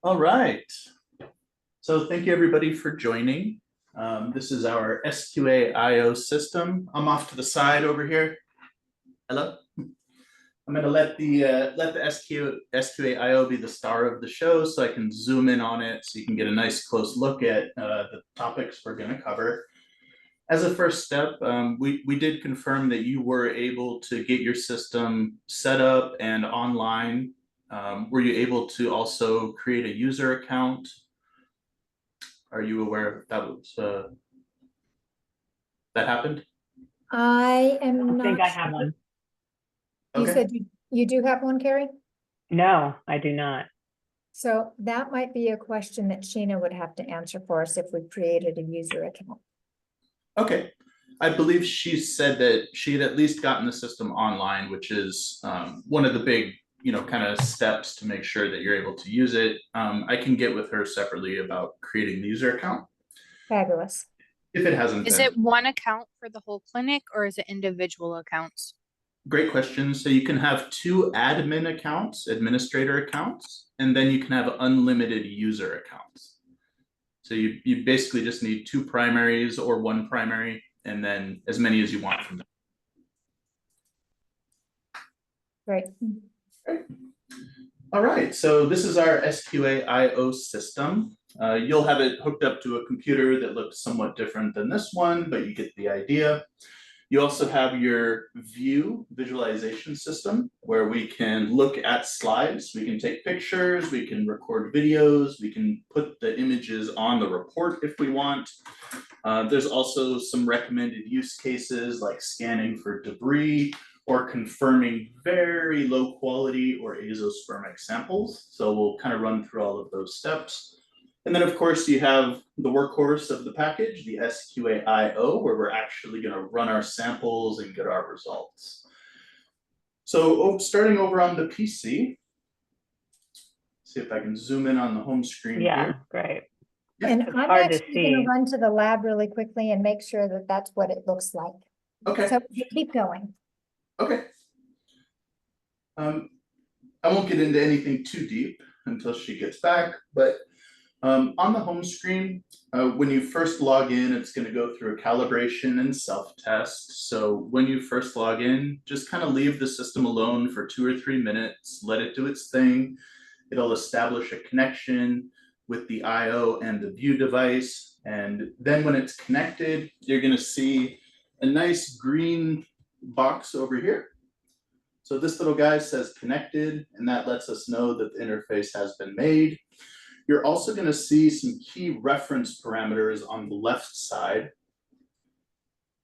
All right. So thank you everybody for joining. This is our SQA-iO system. I'm off to the side over here. Hello. I'm going to let the SQA-iO be the star of the show, so I can zoom in on it, so you can get a nice close look at the topics we're going to cover. As a first step, we did confirm that you were able to get your system set up and online. Were you able to also create a user account? Are you aware that happened? I am I think not I have sure. one. You Okay. said you do have one, Carrie? No, I do not. So that might be a question that Sheena would have to answer for us if we created a user account. Okay. I believe she said that she had at least gotten the system online, which is one of the big, kind of steps to make sure that you're able to use it. I can get with her separately about creating the user account Fabulous. if it hasn't Is been. it one account for the whole clinic or is it individual accounts? Great question. So you can have two admin accounts, administrator accounts, and then you can have unlimited user accounts. So you basically just need two primaries or one primary, and then as many as you want from them. Great. All right, so this is our SQA-iO system. You'll have it hooked up to a computer that looks somewhat different than this one, but you get the idea. You also have your visualization system, where we can look at slides, we can take pictures, we can record videos, we can put the images on the report if we want. There's also some recommended use cases like scanning for debris or confirming very low quality or azoospermic samples. So we'll kind of run through all of those steps. And then, of course, you have the workhorse of the package, the SQA-iO, where we're actually going to run our samples and get our results. So starting over on the PC, see if I can zoom in on the home screen here. Great. Yeah. And It's I'm hard to actually going to see. run to the lab really quickly and make sure that that's what it looks like. Okay. So keep going. Okay. I won't get into anything too deep until she gets back, but on the home screen, when you first log in, it's going to go through a calibration and self-test. So when you first log in, just kind of leave the system alone for 2 or 3 minutes, let it do its thing. It'll establish a connection with the I/O and the view device. And then when it's connected, you're going to see a nice green box over here. So this little guy says connected, and that lets us know that the interface has been made. You're also going to see some key reference parameters on the left side.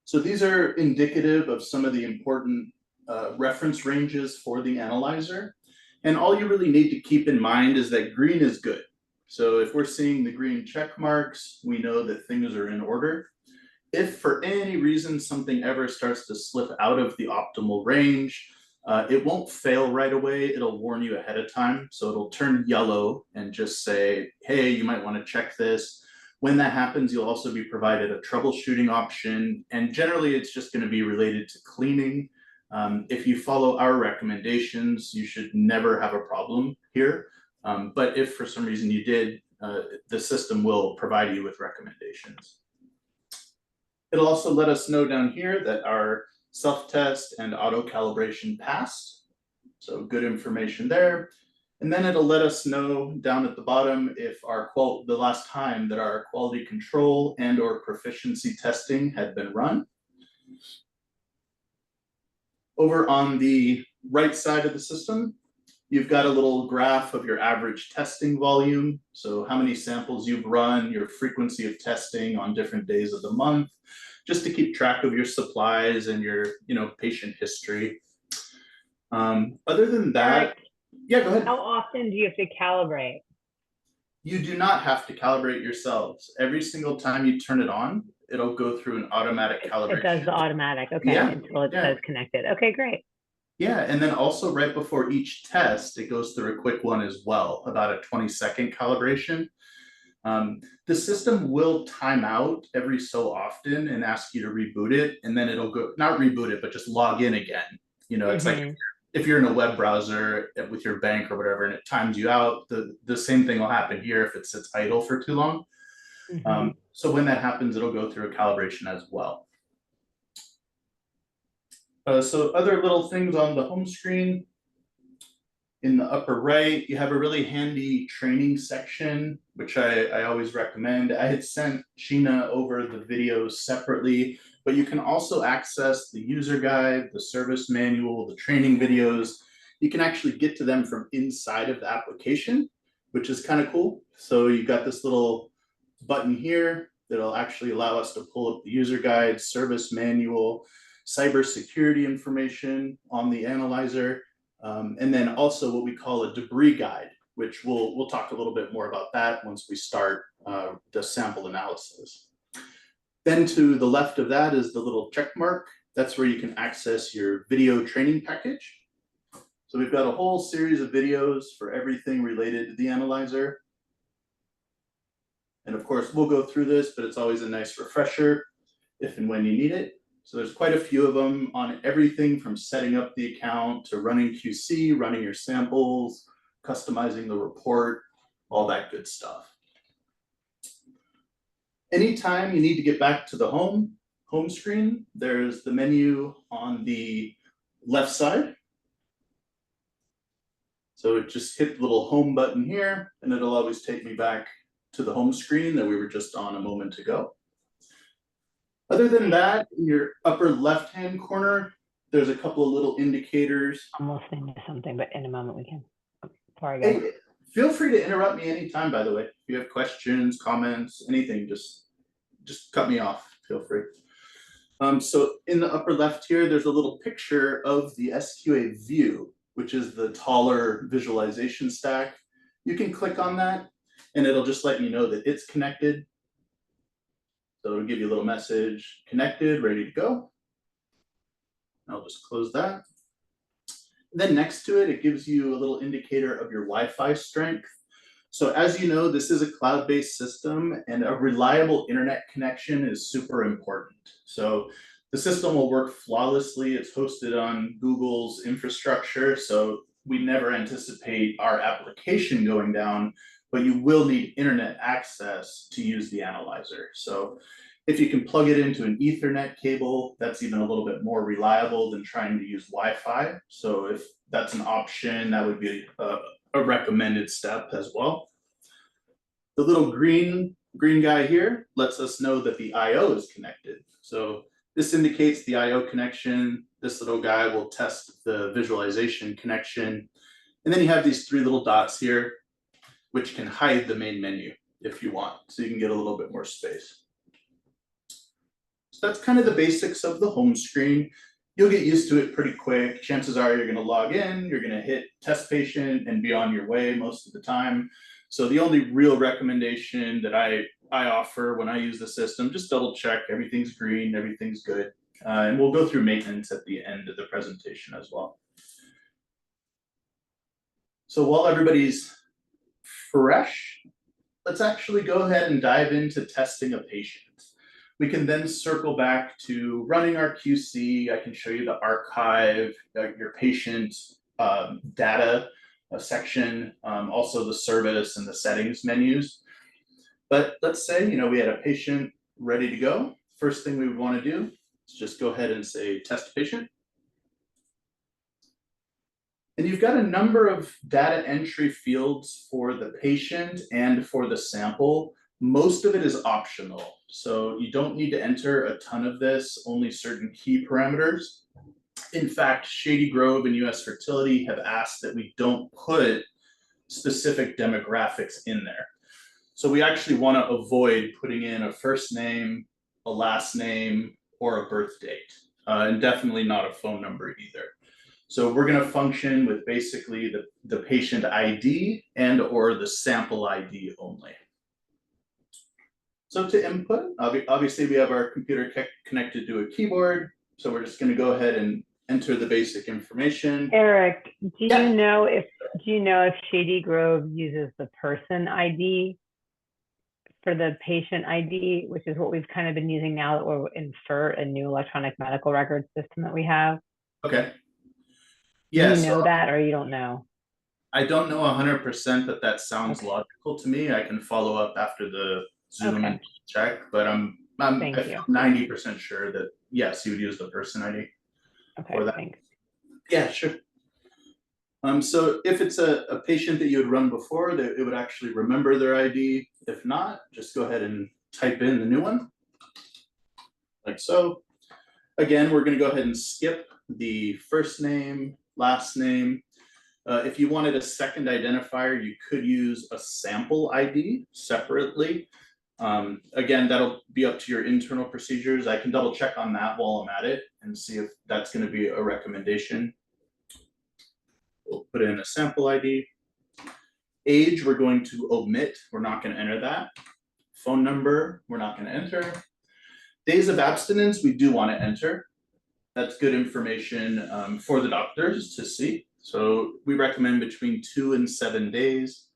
So these are indicative of some of the important reference ranges for the analyzer. And all you really need to keep in mind is that green is good. So if we're seeing the green check marks, we know that things are in order. If for any reason something ever starts to slip out of the optimal range, it won't fail right away. It'll warn you ahead of time. So it'll turn yellow and just say, hey, you might want to check this. When that happens, you'll also be provided a troubleshooting option. And generally, it's just going to be related to cleaning. If you follow our recommendations, you should never have a problem here. But if for some reason you did, the system will provide you with recommendations. It'll also let us know down here that our self-test and auto-calibration passed. So good information there. And then it'll let us know down at the bottom if the last time that our quality control and or proficiency testing had been run. Over on the right side of the system, you've got a little graph of your average testing volume. So how many samples you've run, your frequency of testing on different days of the month, just to keep track of your supplies and your, patient history. Other than that, yeah, go ahead. How often do you have to calibrate? You do not have to calibrate yourselves. Every single time you turn it on, it'll go through an automatic calibration. It does the automatic, okay, yeah, until it says connected. Okay, great. Yeah, and then also right before each test, it goes through a quick one as well, about a 20-second calibration. The system will time out every so often and ask you to reboot it, and then it'll go, not reboot it, but just log in again. It's like if you're in a web browser with your bank or whatever, and it times you out, the same thing will happen here if it sits idle for too long. Mhm. So when that happens, it'll go through a calibration as well. So other little things on the home screen. In the upper right, you have a really handy training section, which I always recommend. I had sent Sheena over the videos separately, but you can also access the user guide, the service manual, the training videos. You can actually get to them from inside of the application, which is kind of cool. So you've got this little button here that'll actually allow us to pull up the user guide, service manual, cybersecurity information on the analyzer, and then also what we call a debris guide, which we'll talk a little bit more about that once we start the sample analysis. Then to the left of that is the little check mark. That's where you can access your video training package. So we've got a whole series of videos for everything related to the analyzer. And of course, we'll go through this, but it's always a nice refresher if and when you need it. So there's quite a few of them on everything from setting up the account to running QC, running your samples, customizing the report, all that good stuff. Anytime you need to get back to the home screen, there's the menu on the left side. So just hit the little home button here, and it'll always take me back to the home screen that we were just on a moment ago. Other than that, in your upper left-hand corner, there's a couple of little indicators. Almost into something, but in a moment we can. Sorry, guys. Hey, feel free to interrupt me anytime, by the way. If you have questions, comments, anything, just cut me off, feel free. So in the upper left here, there's a little picture of the SQA view, which is the taller visualization stack. You can click on that and it'll just let you know that it's connected. So it'll give you a little message, connected, ready to go. I'll just close that. Then next to it, it gives you a little indicator of your Wi-Fi strength. So as you know, this is a cloud-based system and a reliable internet connection is super important. So the system will work flawlessly. It's hosted on Google's infrastructure. So we never anticipate our application going down, but you will need internet access to use the analyzer. So if you can plug it into an Ethernet cable, that's even a little bit more reliable than trying to use Wi-Fi. So if that's an option, that would be a recommended step as well. The little green guy here lets us know that the I/O is connected. So this indicates the I/O connection. This little guy will test the visualization connection. And then you have these three little dots here, which can hide the main menu if you want. So you can get a little bit more space. So that's kind of the basics of the home screen. You'll get used to it pretty quick. Chances are you're going to log in, you're going to hit test patient and be on your way most of the time. So the only real recommendation that I offer when I use the system, just double check everything's green, everything's good. And we'll go through maintenance at the end of the presentation as well. So while everybody's fresh, let's actually go ahead and dive into testing a patient. We can then circle back to running our QC. I can show you the archive, your patient data section, also the service and the settings menus. But let's say, we had a patient ready to go. First thing we would want to do is just go ahead and say test patient. And you've got a number of data entry fields for the patient and for the sample. Most of it is optional. So you don't need to enter a ton of this, only certain key parameters. In fact, Shady Grove and US Fertility have asked that we don't put specific demographics in there. So we actually want to avoid putting in a first name, a last name, or a birth date, and definitely not a phone number either. So we're going to function with basically the patient ID and or the sample ID only. So to input, obviously we have our computer connected to a keyboard. So we're just going to go ahead and enter the basic information. Eric, do you know if Shady Grove uses the person ID for the patient ID, which is what we've kind of been using now that we're in FERT, a new electronic medical record system that we have? Okay. Do Yeah, you so know that or you don't know? I don't know 100%, but that sounds Okay. logical to me. I can follow up after the Zoom and Okay. check, but I Thank feel you. 90% sure that yes, you would use the person ID Okay, for that. thanks. Yeah, sure. So if it's a patient that you had run before, that it would actually remember their ID. If not, just go ahead and type in the new one, like so. Again, we're gonna go ahead and skip the first name, last name. If you wanted a second identifier, you could use a sample ID separately. Again, that'll be up to your internal procedures. I can double check on that while I'm at it and see if that's gonna be a recommendation. We'll put in a sample ID. Age, we're going to omit. We're not gonna enter that. Phone number, we're not gonna enter. Days of abstinence, we do wanna enter. That's good information for the doctors to see. So we recommend between 2 and 7 days.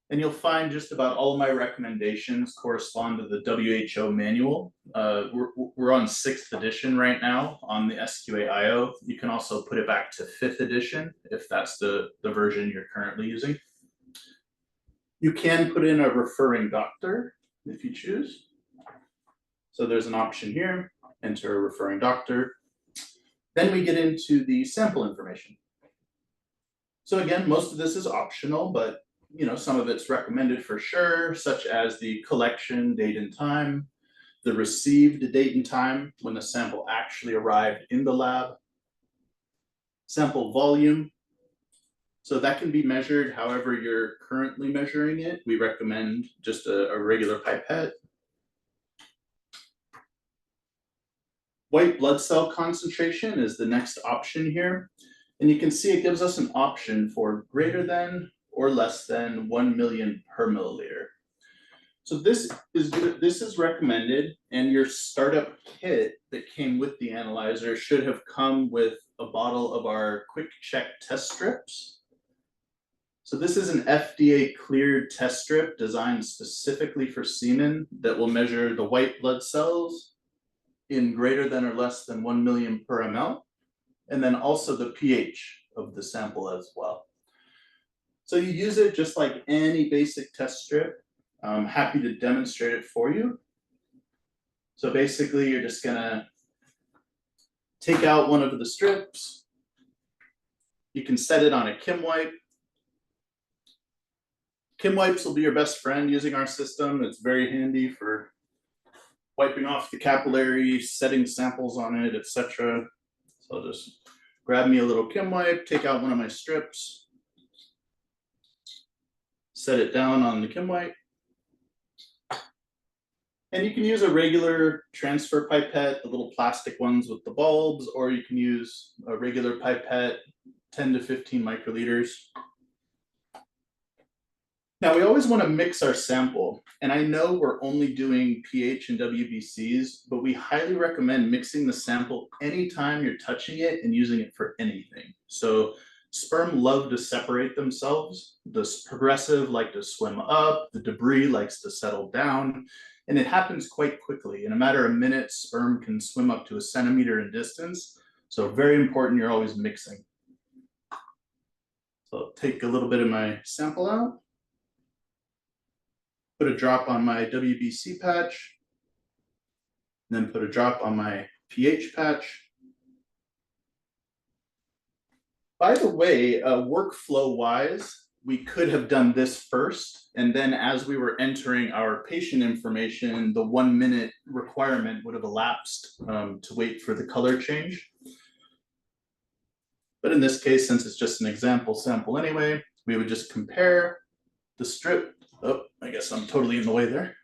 And you'll find just about all of my recommendations correspond to the WHO manual. We're on 6th edition right now on the SQA-iO. You can also put it back to 5th edition if that's the version you're currently using. You can put in a referring doctor if you choose. So there's an option here, enter a referring doctor. Then we get into the sample information. So again, most of this is optional, but some of it's recommended for sure, such as the collection date and time, the received date and time when the sample actually arrived in the lab, sample volume. So that can be measured however you're currently measuring it. We recommend just a regular pipette. White blood cell concentration is the next option here. And you can see it gives us an option for greater than or less than 1 million per milliliter. So this is recommended, and your startup kit that came with the analyzer should have come with a bottle of our quick check test strips. So this is an FDA cleared test strip designed specifically for semen that will measure the white blood cells in greater than or less than 1 million per ml, and then also the pH of the sample as well. So you use it just like any basic test strip. I'm happy to demonstrate it for you. So basically you're just gonna take out one of the strips. You can set it on a Kim wipe. Kim wipes will be your best friend using our system. It's very handy for wiping off the capillary, setting samples on it, etc. So I'll just grab me a little Kim wipe, take out one of my strips, set it down on the Kim wipe. And you can use a regular transfer pipette, the little plastic ones with the bulbs, or you can use a regular pipette, 10 to 15 microliters. Now we always want to mix our sample, and I know we're only doing pH and WBCs, but we highly recommend mixing the sample anytime you're touching it and using it for anything. So sperm love to separate themselves. The progressive like to swim up, the debris likes to settle down, and it happens quite quickly. In a matter of minutes, sperm can swim up to a centimeter in distance. So very important, you're always mixing. So I'll take a little bit of my sample out. Put a drop on my WBC patch, then put a drop on my pH patch. By the way, workflow wise, we could have done this first, and then as we were entering our patient information, the 1 minute requirement would have elapsed to wait for the color change. But in this case, since it's just an example sample anyway, we would just compare the strip. Oh, I guess I'm totally in the way there.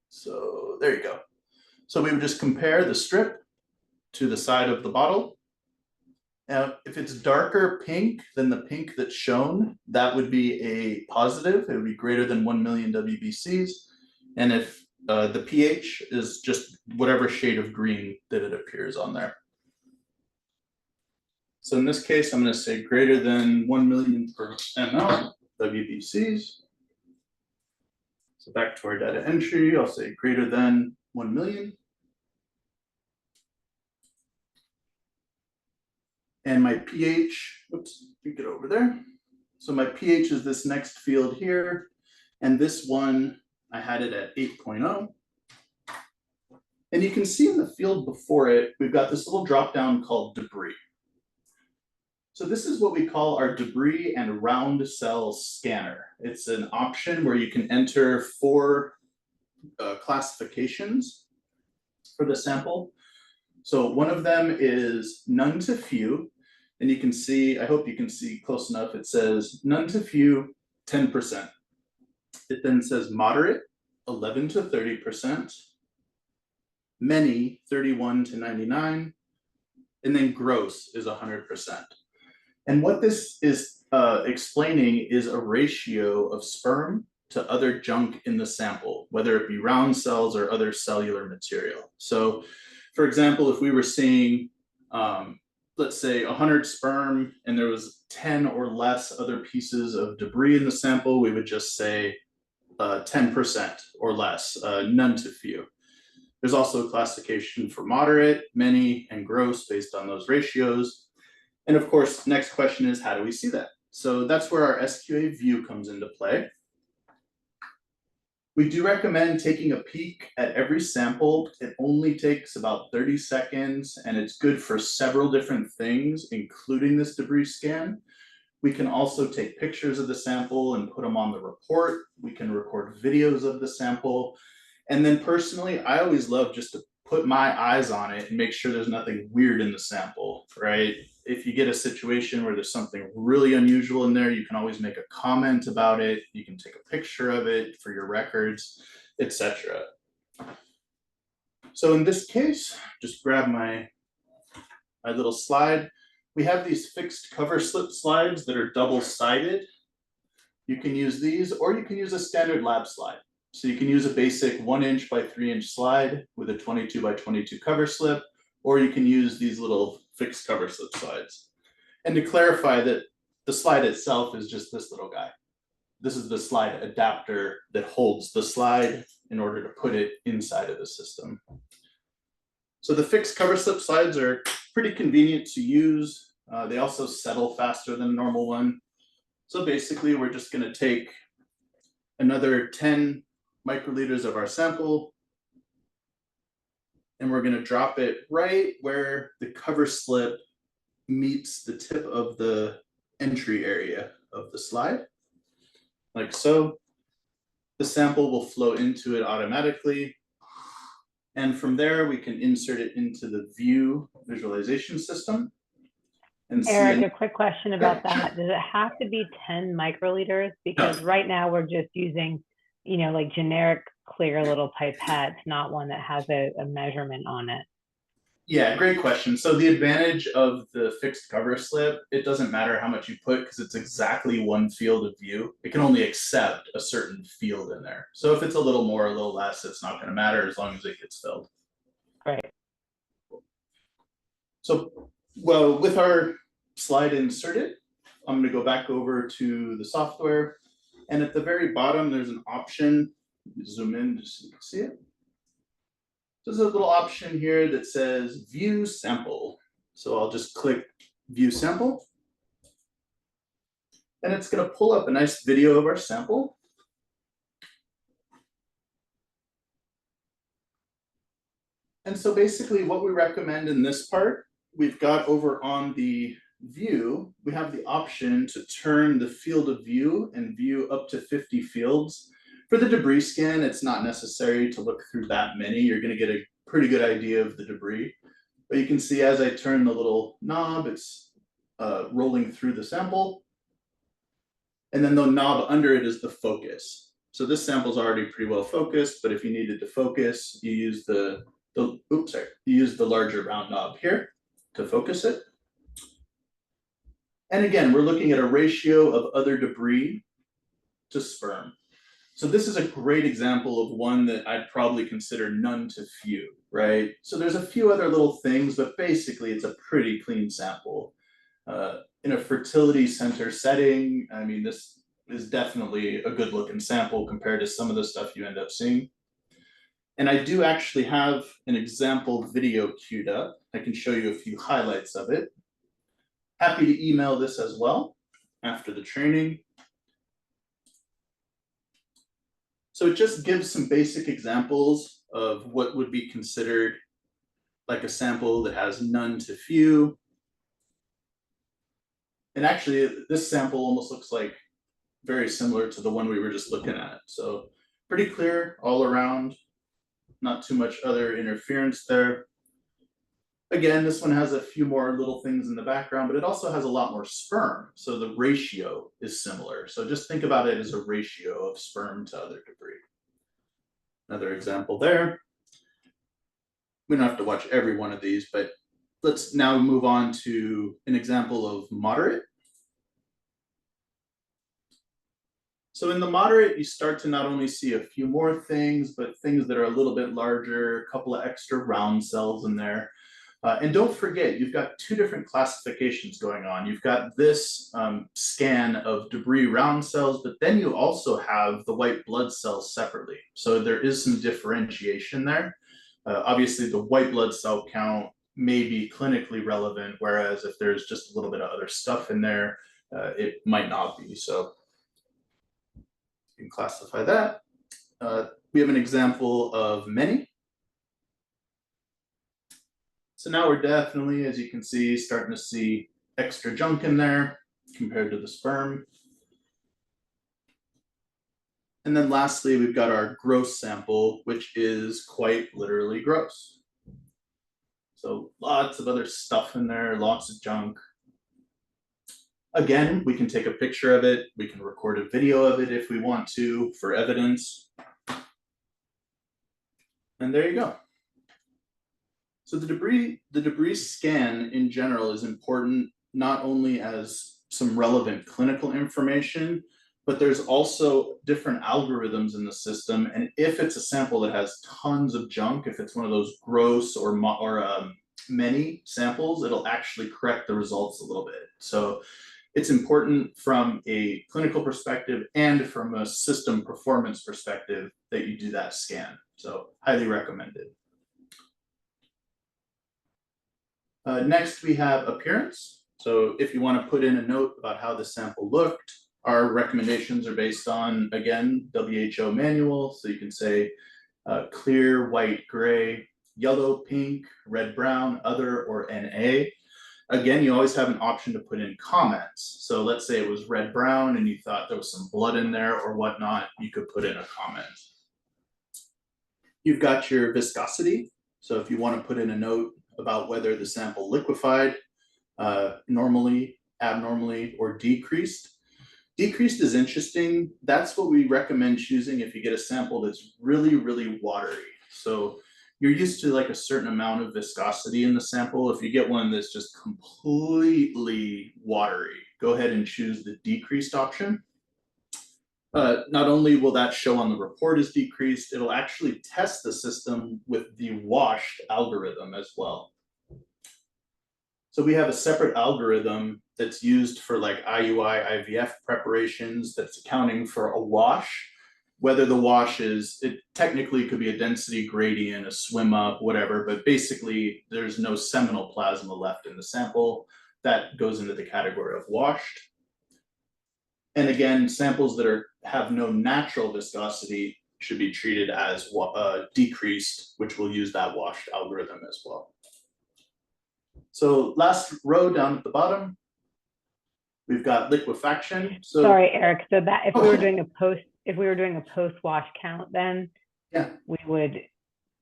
So there you go. So we would just compare the strip to the side of the bottle. Now, if it's darker pink than the pink that's shown, that would be a positive. It would be greater than 1 million WBCs. And if the pH is just whatever shade of green that it appears on there. So in this case, I'm going to say greater than 1 million per ml WBCs. So back to our data entry, I'll say greater than 1 million. And my pH, oops, you get over there. So my pH is this next field here. And this one, I had it at 8.0. And you can see in the field before it, we've got this little drop down called debris. So this is what we call our debris and round cell scanner. It's an option where you can enter 4 classifications for the sample. So one of them is none to few. And you can see, I hope you can see close enough, it says none to few, 10%. It then says moderate, 11 to 30%, many, 31 to 99, and then gross is 100%. And what this is explaining is a ratio of sperm to other junk in the sample, whether it be round cells or other cellular material. So for example, if we were seeing, let's say 100 sperm and there was 10 or less other pieces of debris in the sample, we would just say 10% or less, none to few. There's also a classification for moderate, many, and gross based on those ratios. And of course, next question is, how do we see that? So that's where our SQA view comes into play. We do recommend taking a peek at every sample. It only takes about 30 seconds and it's good for several different things, including this debris scan. We can also take pictures of the sample and put them on the report. We can record videos of the sample. And then personally, I always love just to put my eyes on it and make sure there's nothing weird in the sample, right? If you get a situation where there's something really unusual in there, you can always make a comment about it. You can take a picture of it for your records, etc. So in this case, just grab my little slide. We have these fixed cover slip slides that are double-sided. You can use these, or you can use a standard lab slide. So you can use a basic 1 inch by 3 inch slide with a 22 by 22 cover slip, or you can use these little fixed cover slip slides. And to clarify that the slide itself is just this little guy. This is the slide adapter that holds the slide in order to put it inside of the system. So the fixed cover slip slides are pretty convenient to use. They also settle faster than a normal one. So basically, we're just going to take another 10 microliters of our sample, and we're going to drop it right where the cover slip meets the tip of the entry area of the slide, like so. The sample will flow into it automatically. And from there, we can insert it into the view visualization system. And Eric, a quick question about that. Does it have to be 10 microliters? Because right now we're just using, you know, like generic clear little pipettes, not one that has a measurement on it. Yeah, great question. So the advantage of the fixed cover slip, it doesn't matter how much you put because it's exactly one field of view. It can only accept a certain field in there. So if it's a little more, a little less, it's not going to matter as long as it gets filled. Right. So, well, with our slide inserted, I'm going to go back over to the software. And at the very bottom, there's an option. Zoom in just so you can see it. There's a little option here that says view sample. So I'll just click view sample. And it's going to pull up a nice video of our sample. And so basically what we recommend in this part, we've got over on the view, we have the option to turn the field of view and view up to 50 fields. For the debris scan, it's not necessary to look through that many. You're going to get a pretty good idea of the debris. But you can see as I turn the little knob, it's rolling through the sample. And then the knob under it is the focus. So this sample is already pretty well focused, but if you needed to focus, you use the larger round knob here to focus it. And again, we're looking at a ratio of other debris to sperm. So this is a great example of one that I'd probably consider none to few, right? So there's a few other little things, but basically it's a pretty clean sample. In a fertility center setting, I mean, this is definitely a good looking sample compared to some of the stuff you end up seeing. And I do actually have an example video queued up. I can show you a few highlights of it. happy to email this as well after the training. So it just gives some basic examples of what would be considered like a sample that has none to few. And actually, this sample almost looks like very similar to the one we were just looking at. So pretty clear all around, not too much other interference there. Again, this one has a few more little things in the background, but it also has a lot more sperm. So the ratio is similar. So just think about it as a ratio of sperm to other debris. Another example there. We don't have to watch every one of these, but let's now move on to an example of moderate. So in the moderate, you start to not only see a few more things, but things that are a little bit larger, a couple of extra round cells in there. And don't forget, you've got two different classifications going on. You've got this scan of debris round cells, but then you also have the white blood cells separately. So there is some differentiation there. Obviously, the white blood cell count may be clinically relevant, whereas if there's just a little bit of other stuff in there, it might not be. So you can classify that. We have an example of many. So now we're definitely, as you can see, starting to see extra junk in there compared to the sperm. And then lastly, we've got our gross sample, which is quite literally gross. So lots of other stuff in there, lots of junk. Again, we can take a picture of it. We can record a video of it if we want to for evidence. And there you go. So the debris scan in general is important, not only as some relevant clinical information, but there's also different algorithms in the system. And if it's a sample that has tons of junk, if it's one of those gross or many samples, it'll actually correct the results a little bit. So it's important from a clinical perspective and from a system performance perspective that you do that scan. So highly recommended. Next, we have appearance. So if you want to put in a note about how the sample looked, our recommendations are based on, again, WHO manual. So you can say clear, white, gray, yellow, pink, red, brown, other, or NA. Again, you always have an option to put in comments. So let's say it was red, brown, and you thought there was some blood in there or whatnot, you could put in a comment. You've got your viscosity. So if you want to put in a note about whether the sample liquefied normally, abnormally, or decreased. Decreased is interesting. That's what we recommend choosing if you get a sample that's really, really watery. So you're used to like a certain amount of viscosity in the sample. If you get one that's just completely watery, go ahead and choose the decreased option. Not only will that show on the report as decreased, it'll actually test the system with the washed algorithm as well. So we have a separate algorithm that's used for like IUI, IVF preparations that's accounting for a wash. Whether the wash is, it technically could be a density gradient, a swim up, whatever, but basically there's no seminal plasma left in the sample. That goes into the category of washed. And again, samples that have no natural viscosity should be treated as decreased, which will use that washed algorithm as well. So last row down at the bottom, we've got liquefaction. So sorry, Eric. So that if we were doing a post wash count, then yeah, we would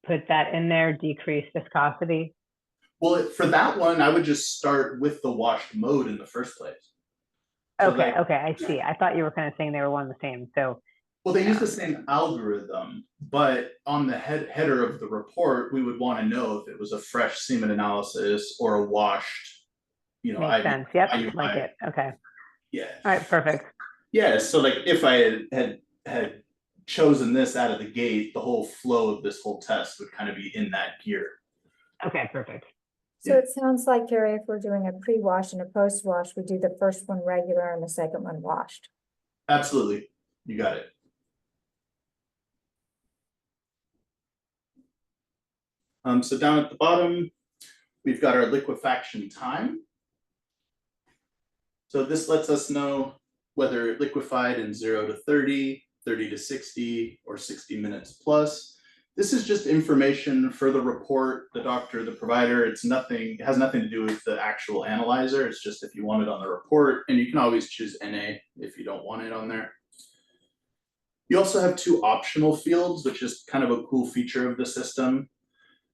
put that in there, decreased viscosity. Well, for that one, I would just start with the washed mode in the first place. So okay, okay, I see. I thought you were kind of saying they were one and the same. So well, they use the same algorithm, but on the header of the report, we would want to know if it was a fresh semen analysis or a washed, you know, makes sense. Yep, like it. Okay. Yeah. All right, perfect. Yeah, so like if I had chosen this out of the gate, the whole flow of this whole test would kind of be in that gear. Okay, perfect. So it sounds like, Carrie, if we're doing a pre-wash and a post-wash, we do the first one regular and the second one washed. Absolutely, you got it. So down at the bottom, we've got our liquefaction time. So this lets us know whether it liquefied in 0 to 30, 30 to 60, or 60 minutes plus. This is just information for the report, the doctor, the provider. It has nothing to do with the actual analyzer. It's just if you want it on the report, and you can always choose NA if you don't want it on there. You also have 2 optional fields, which is kind of a cool feature of the system.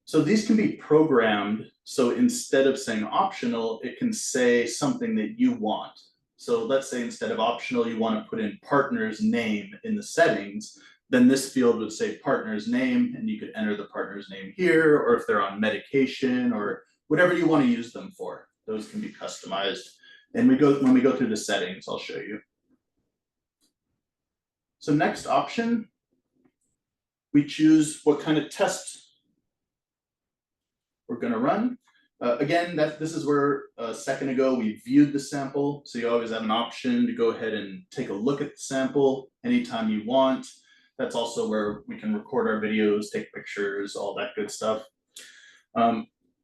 So these can be programmed. So instead of saying optional, it can say something that you want. So let's say instead of optional, you want to put in partner's name in the settings, then this field would say partner's name, and you could enter the partner's name here, or if they're on medication or whatever you want to use them for. Those can be customized. And when we go through the settings, I'll show you. So next option, we choose what kind of test we're going to run. Again, this is where a second ago we viewed the sample. So you always have an option to go ahead and take a look at the sample anytime you want. That's also where we can record our videos, take pictures, all that good stuff.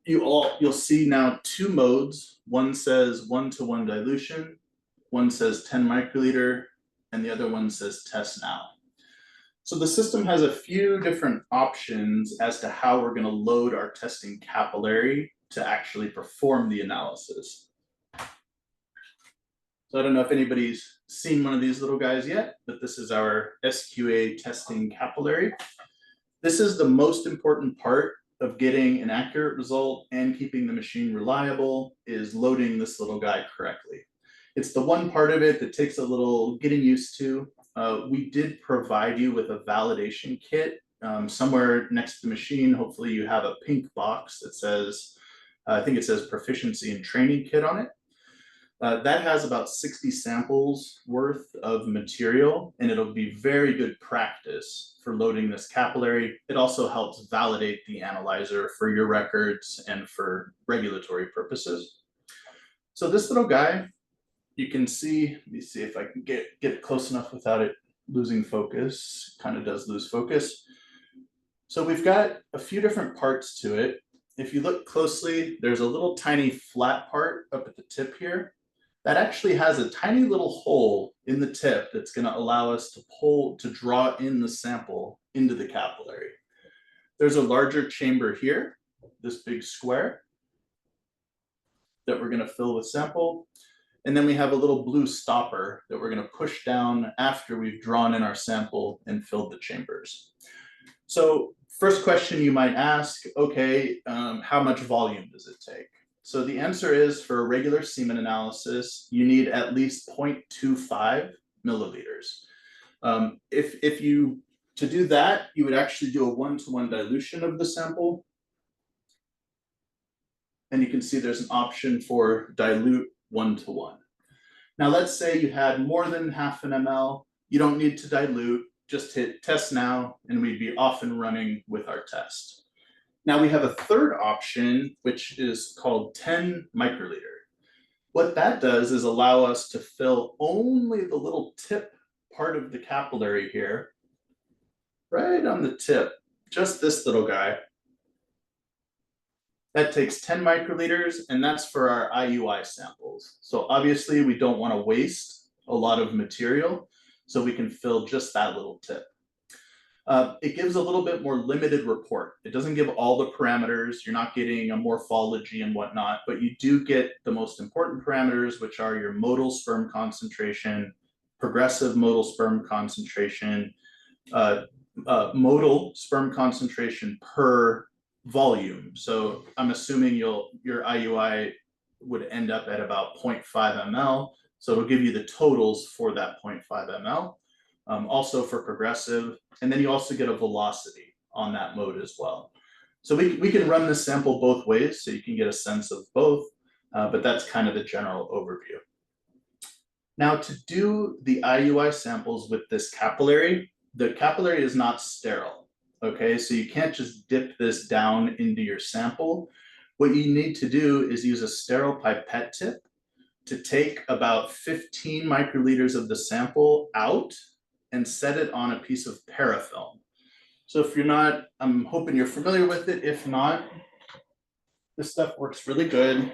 You'll see now 2 modes. One says 1-to-1 dilution, one says 10 microliter, and the other one says test now. So the system has a few different options as to how we're going to load our testing capillary to actually perform the analysis. So I don't know if anybody's seen one of these little guys yet, but this is our SQA testing capillary. This is the most important part of getting an accurate result and keeping the machine reliable, is loading this little guy correctly. It's the one part of it that takes a little getting used to. We did provide you with a validation kit somewhere next to the machine. Hopefully you have a pink box that says, I think it says proficiency and training kit on it. That has about 60 samples worth of material, and it'll be very good practice for loading this capillary. It also helps validate the analyzer for your records and for regulatory purposes. So this little guy, you can see, let me see if I can get it close enough without it losing focus. Kind of does lose focus. So we've got a few different parts to it. If you look closely, there's a little tiny flat part up at the tip here that actually has a tiny little hole in the tip that's going to allow us to draw in the sample into the capillary. There's a larger chamber here, this big square, that we're going to fill with sample. And then we have a little blue stopper that we're going to push down after we've drawn in our sample and filled the chambers. So first question you might ask, okay, how much volume does it take? So the answer is, for a regular semen analysis, you need at least 0.25 milliliters. To do that, you would actually do a 1-to-1 dilution of the sample. And you can see there's an option for dilute 1-to-1. Now let's say you had more than half an ml. You don't need to dilute, just hit test now, and we'd be off and running with our test. Now we have a third option, which is called 10 microliter. What that does is allow us to fill only the little tip part of the capillary here, right on the tip, just this little guy. That takes 10 microliters, and that's for our IUI samples. So obviously we don't want to waste a lot of material, so we can fill just that little tip. It gives a little bit more limited report. It doesn't give all the parameters. You're not getting a morphology and whatnot, but you do get the most important parameters, which are your modal sperm concentration, progressive modal sperm concentration, modal sperm concentration per volume. So I'm assuming your IUI would end up at about 0.5 ml. So it'll give you the totals for that 0.5 ml. Also for progressive, and then you also get a velocity on that mode as well. So we can run this sample both ways, so you can get a sense of both, but that's kind of the general overview. Now, to do the IUI samples with this capillary, the capillary is not sterile, okay? So you can't just dip this down into your sample. What you need to do is use a sterile pipette tip to take about 15 microliters of the sample out and set it on a piece of parafilm. So if you're not, I'm hoping you're familiar with it. If not, this stuff works really good.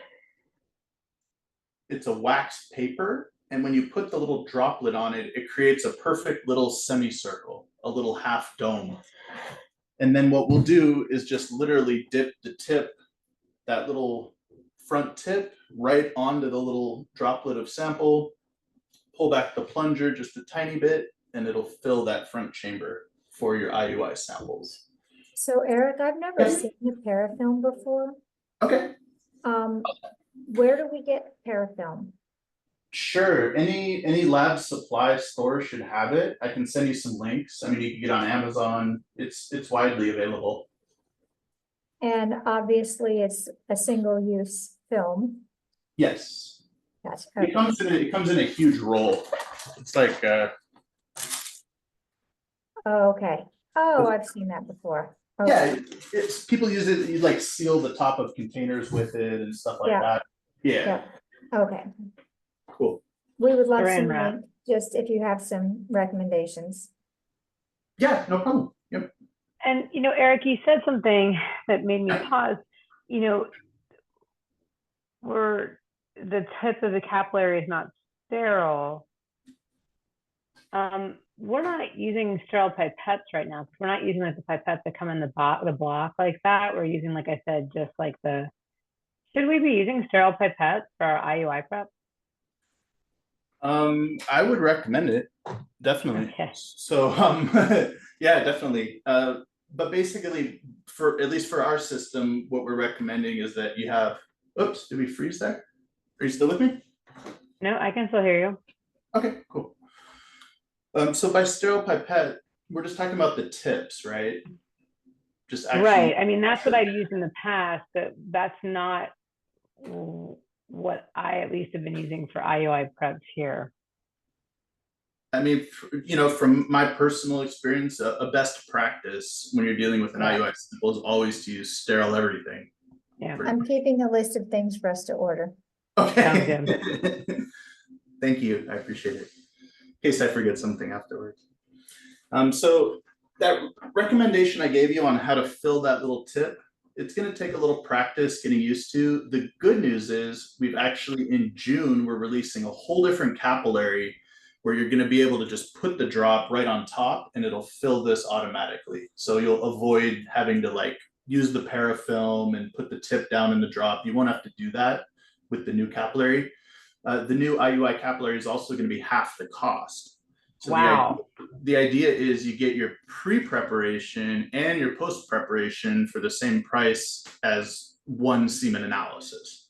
it's a wax paper. And when you put the little droplet on it, it creates a perfect little semicircle, a little half dome. And then what we'll do is just literally dip the tip, that little front tip, right onto the little droplet of sample, pull back the plunger just a tiny bit, and it'll fill that front chamber for your IUI samples. So Eric, I've never Yeah. seen a parafilm before. Okay, Where do we get parafilm? sure. Any lab supply store should have it. I can send you some links. I mean, you can get on Amazon. It's widely available. And obviously it's a single-use film. Yes. That's It comes in a huge roll. It's like Oh, okay. Oh, I've seen that before. Okay. yeah, it's people use it, you like seal the top of containers with it and stuff like Yeah. that. Yeah, Yeah. Okay. cool. We would love Saran some, wrap. just if you have some recommendations. Yeah, no problem. Yep. And, Eric, you said something that made me pause. Where the tip of the capillary is not sterile. We're not using sterile pipettes right now. We're not using like the pipettes that come in the block like that. We're using, like I said, just like should we be using sterile pipettes for our IUI prep? I would recommend it, definitely. Okay. So, yeah, definitely. But basically, at least for our system, what we're recommending is that you have. Oops, did we freeze there? Are you still with me? No, I can still hear you. Okay, cool. So by sterile pipette, we're just talking about the tips, right? Just actually. Right. I mean, that's what I've used in the past, but that's not what I at least have been using for IUI preps here. I mean, from my personal experience, a best practice when you're dealing with an IUI sample is always to use sterile everything. Yeah. I'm keeping a list of things for us to order. Okay. Sounds Thank you. I appreciate it. In case I forget something afterwards. So that recommendation I gave you on how to fill that little tip, it's going to take a little practice getting used to. The good news is we've actually in June, we're releasing a whole different capillary where you're going to be able to just put the drop right on top and it'll fill this automatically. So you'll avoid having to use the parafilm and put the tip down in the drop. You won't have to do that with the new capillary. The new IUI capillary is also going to be half the cost. So wow. The idea is you get your pre-preparation and your post-preparation for the same price as one semen analysis.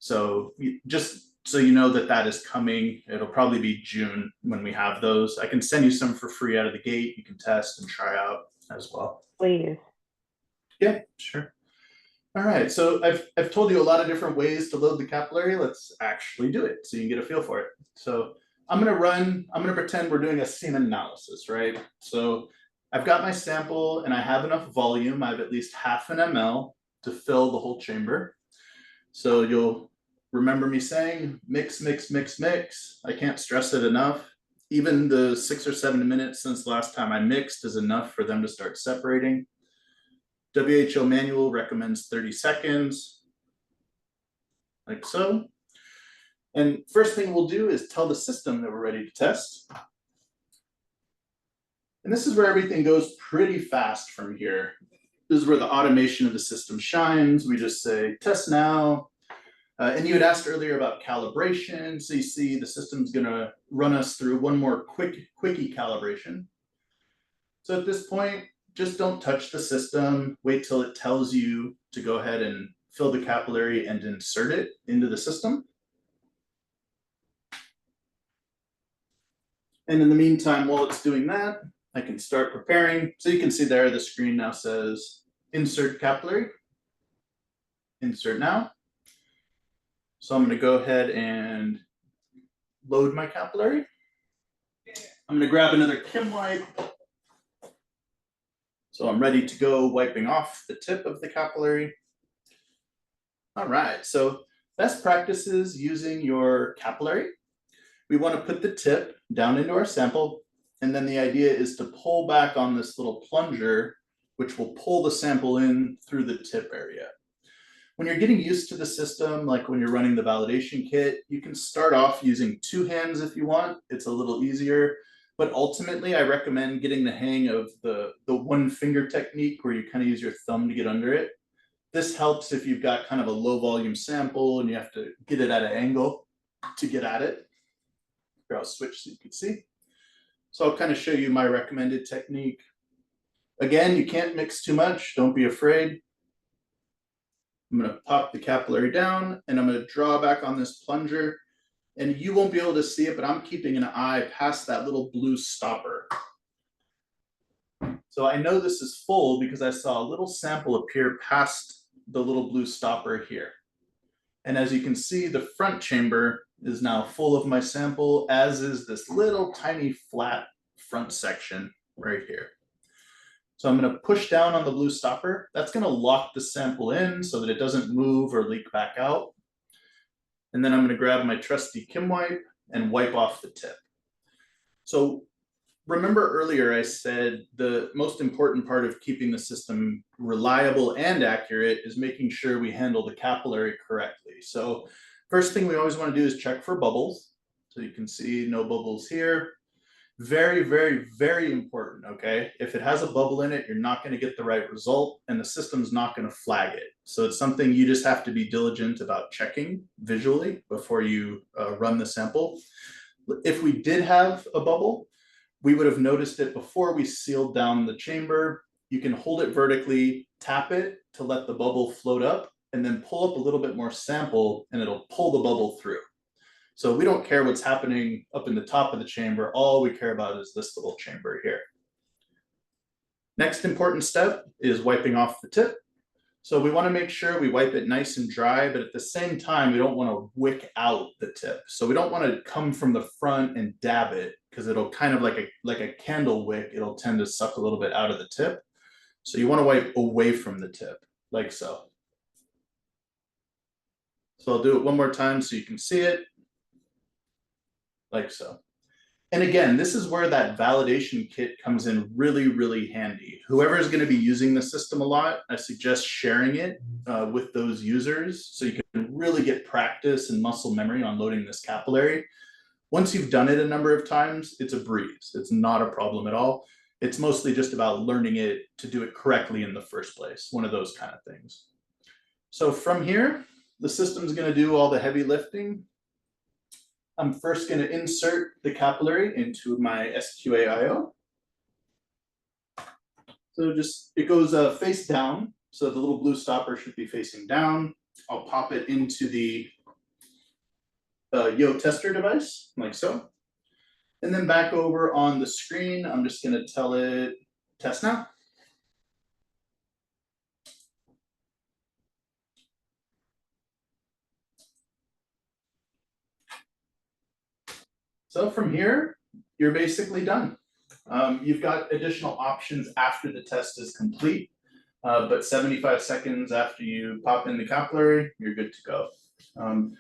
So just so you know that is coming, it'll probably be June when we have those. I can send you some for free out of the gate. You can test and try out as well. Please. Yeah, sure. All right, so I've told you a lot of different ways to load the capillary. Let's actually do it so you can get a feel for it. So I'm gonna pretend we're doing a semen analysis, right? So I've got my sample and I have enough volume. I have at least 0.5 ml to fill the whole chamber. So you'll remember me saying mix, mix, mix, mix. I can't stress it enough. Even the 6 or 7 minutes since the last time I mixed is enough for them to start separating. WHO manual recommends 30 seconds, like so. And first thing we'll do is tell the system that we're ready to test. And this is where everything goes pretty fast from here. This is where the automation of the system shines. We just say test now. And you had asked earlier about calibration. So you see the system's gonna run us through one more quickie calibration. So at this point, just don't touch the system. Wait till it tells you to go ahead and fill the capillary and insert it into the system. And in the meantime, while it's doing that, I can start preparing. So you can see there, the screen now says insert capillary, insert now. So I'm going to go ahead and load my capillary. I'm going to grab another Kim wipe. So I'm ready to go, wiping off the tip of the capillary. All right, so best practices using your capillary. We want to put the tip down into our sample, and then the idea is to pull back on this little plunger, which will pull the sample in through the tip area. When you're getting used to the system, like when you're running the validation kit, you can start off using 2 hands if you want. It's a little easier, but ultimately I recommend getting the hang of the 1 finger technique where you kind of use your thumb to get under it. This helps if you've got kind of a low volume sample and you have to get it at an angle to get at it. Here, I'll switch so you can see. So I'll kind of show you my recommended technique. Again, you can't mix too much, don't be afraid. I'm going to pop the capillary down and I'm going to draw back on this plunger, and you won't be able to see it, but I'm keeping an eye past that little blue stopper. So I know this is full because I saw a little sample appear past the little blue stopper here. And as you can see, the front chamber is now full of my sample, as is this little tiny flat front section right here. So I'm going to push down on the blue stopper. That's going to lock the sample in so that it doesn't move or leak back out. And then I'm going to grab my trusty Kim wipe and wipe off the tip. So remember earlier I said the most important part of keeping the system reliable and accurate is making sure we handle the capillary correctly. So first thing we always want to do is check for bubbles. So you can see no bubbles here. Very, very, very important, okay? If it has a bubble in it, you're not going to get the right result and the system's not going to flag it. So it's something you just have to be diligent about checking visually before you run the sample. If we did have a bubble, we would have noticed it before we sealed down the chamber. You can hold it vertically, tap it to let the bubble float up, and then pull up a little bit more sample and it'll pull the bubble through. So we don't care what's happening up in the top of the chamber. All we care about is this little chamber here. Next important step is wiping off the tip. So we want to make sure we wipe it nice and dry, but at the same time, we don't want to wick out the tip. So we don't want to come from the front and dab it, because it'll kind of like a candle wick, it'll tend to suck a little bit out of the tip. So you want to wipe away from the tip, like so. So I'll do it one more time so you can see it. Like so. And again, this is where that validation kit comes in really, really handy. Whoever is going to be using the system a lot, I suggest sharing it with those users so you can really get practice and muscle memory on loading this capillary. Once you've done it a number of times, it's a breeze. It's not a problem at all. It's mostly just about learning it to do it correctly in the first place, one of those kind of things. So from here, the system's going to do all the heavy lifting. I'm first going to insert the capillary into my SQA-iO. So just, it goes face down. So the little blue stopper should be facing down. I'll pop it into the Yo tester device, like so. And then back over on the screen, I'm just going to tell it, test now. So from here, you're basically done. You've got additional options after the test is complete, but 75 seconds after you pop in the capillary, you're good to go.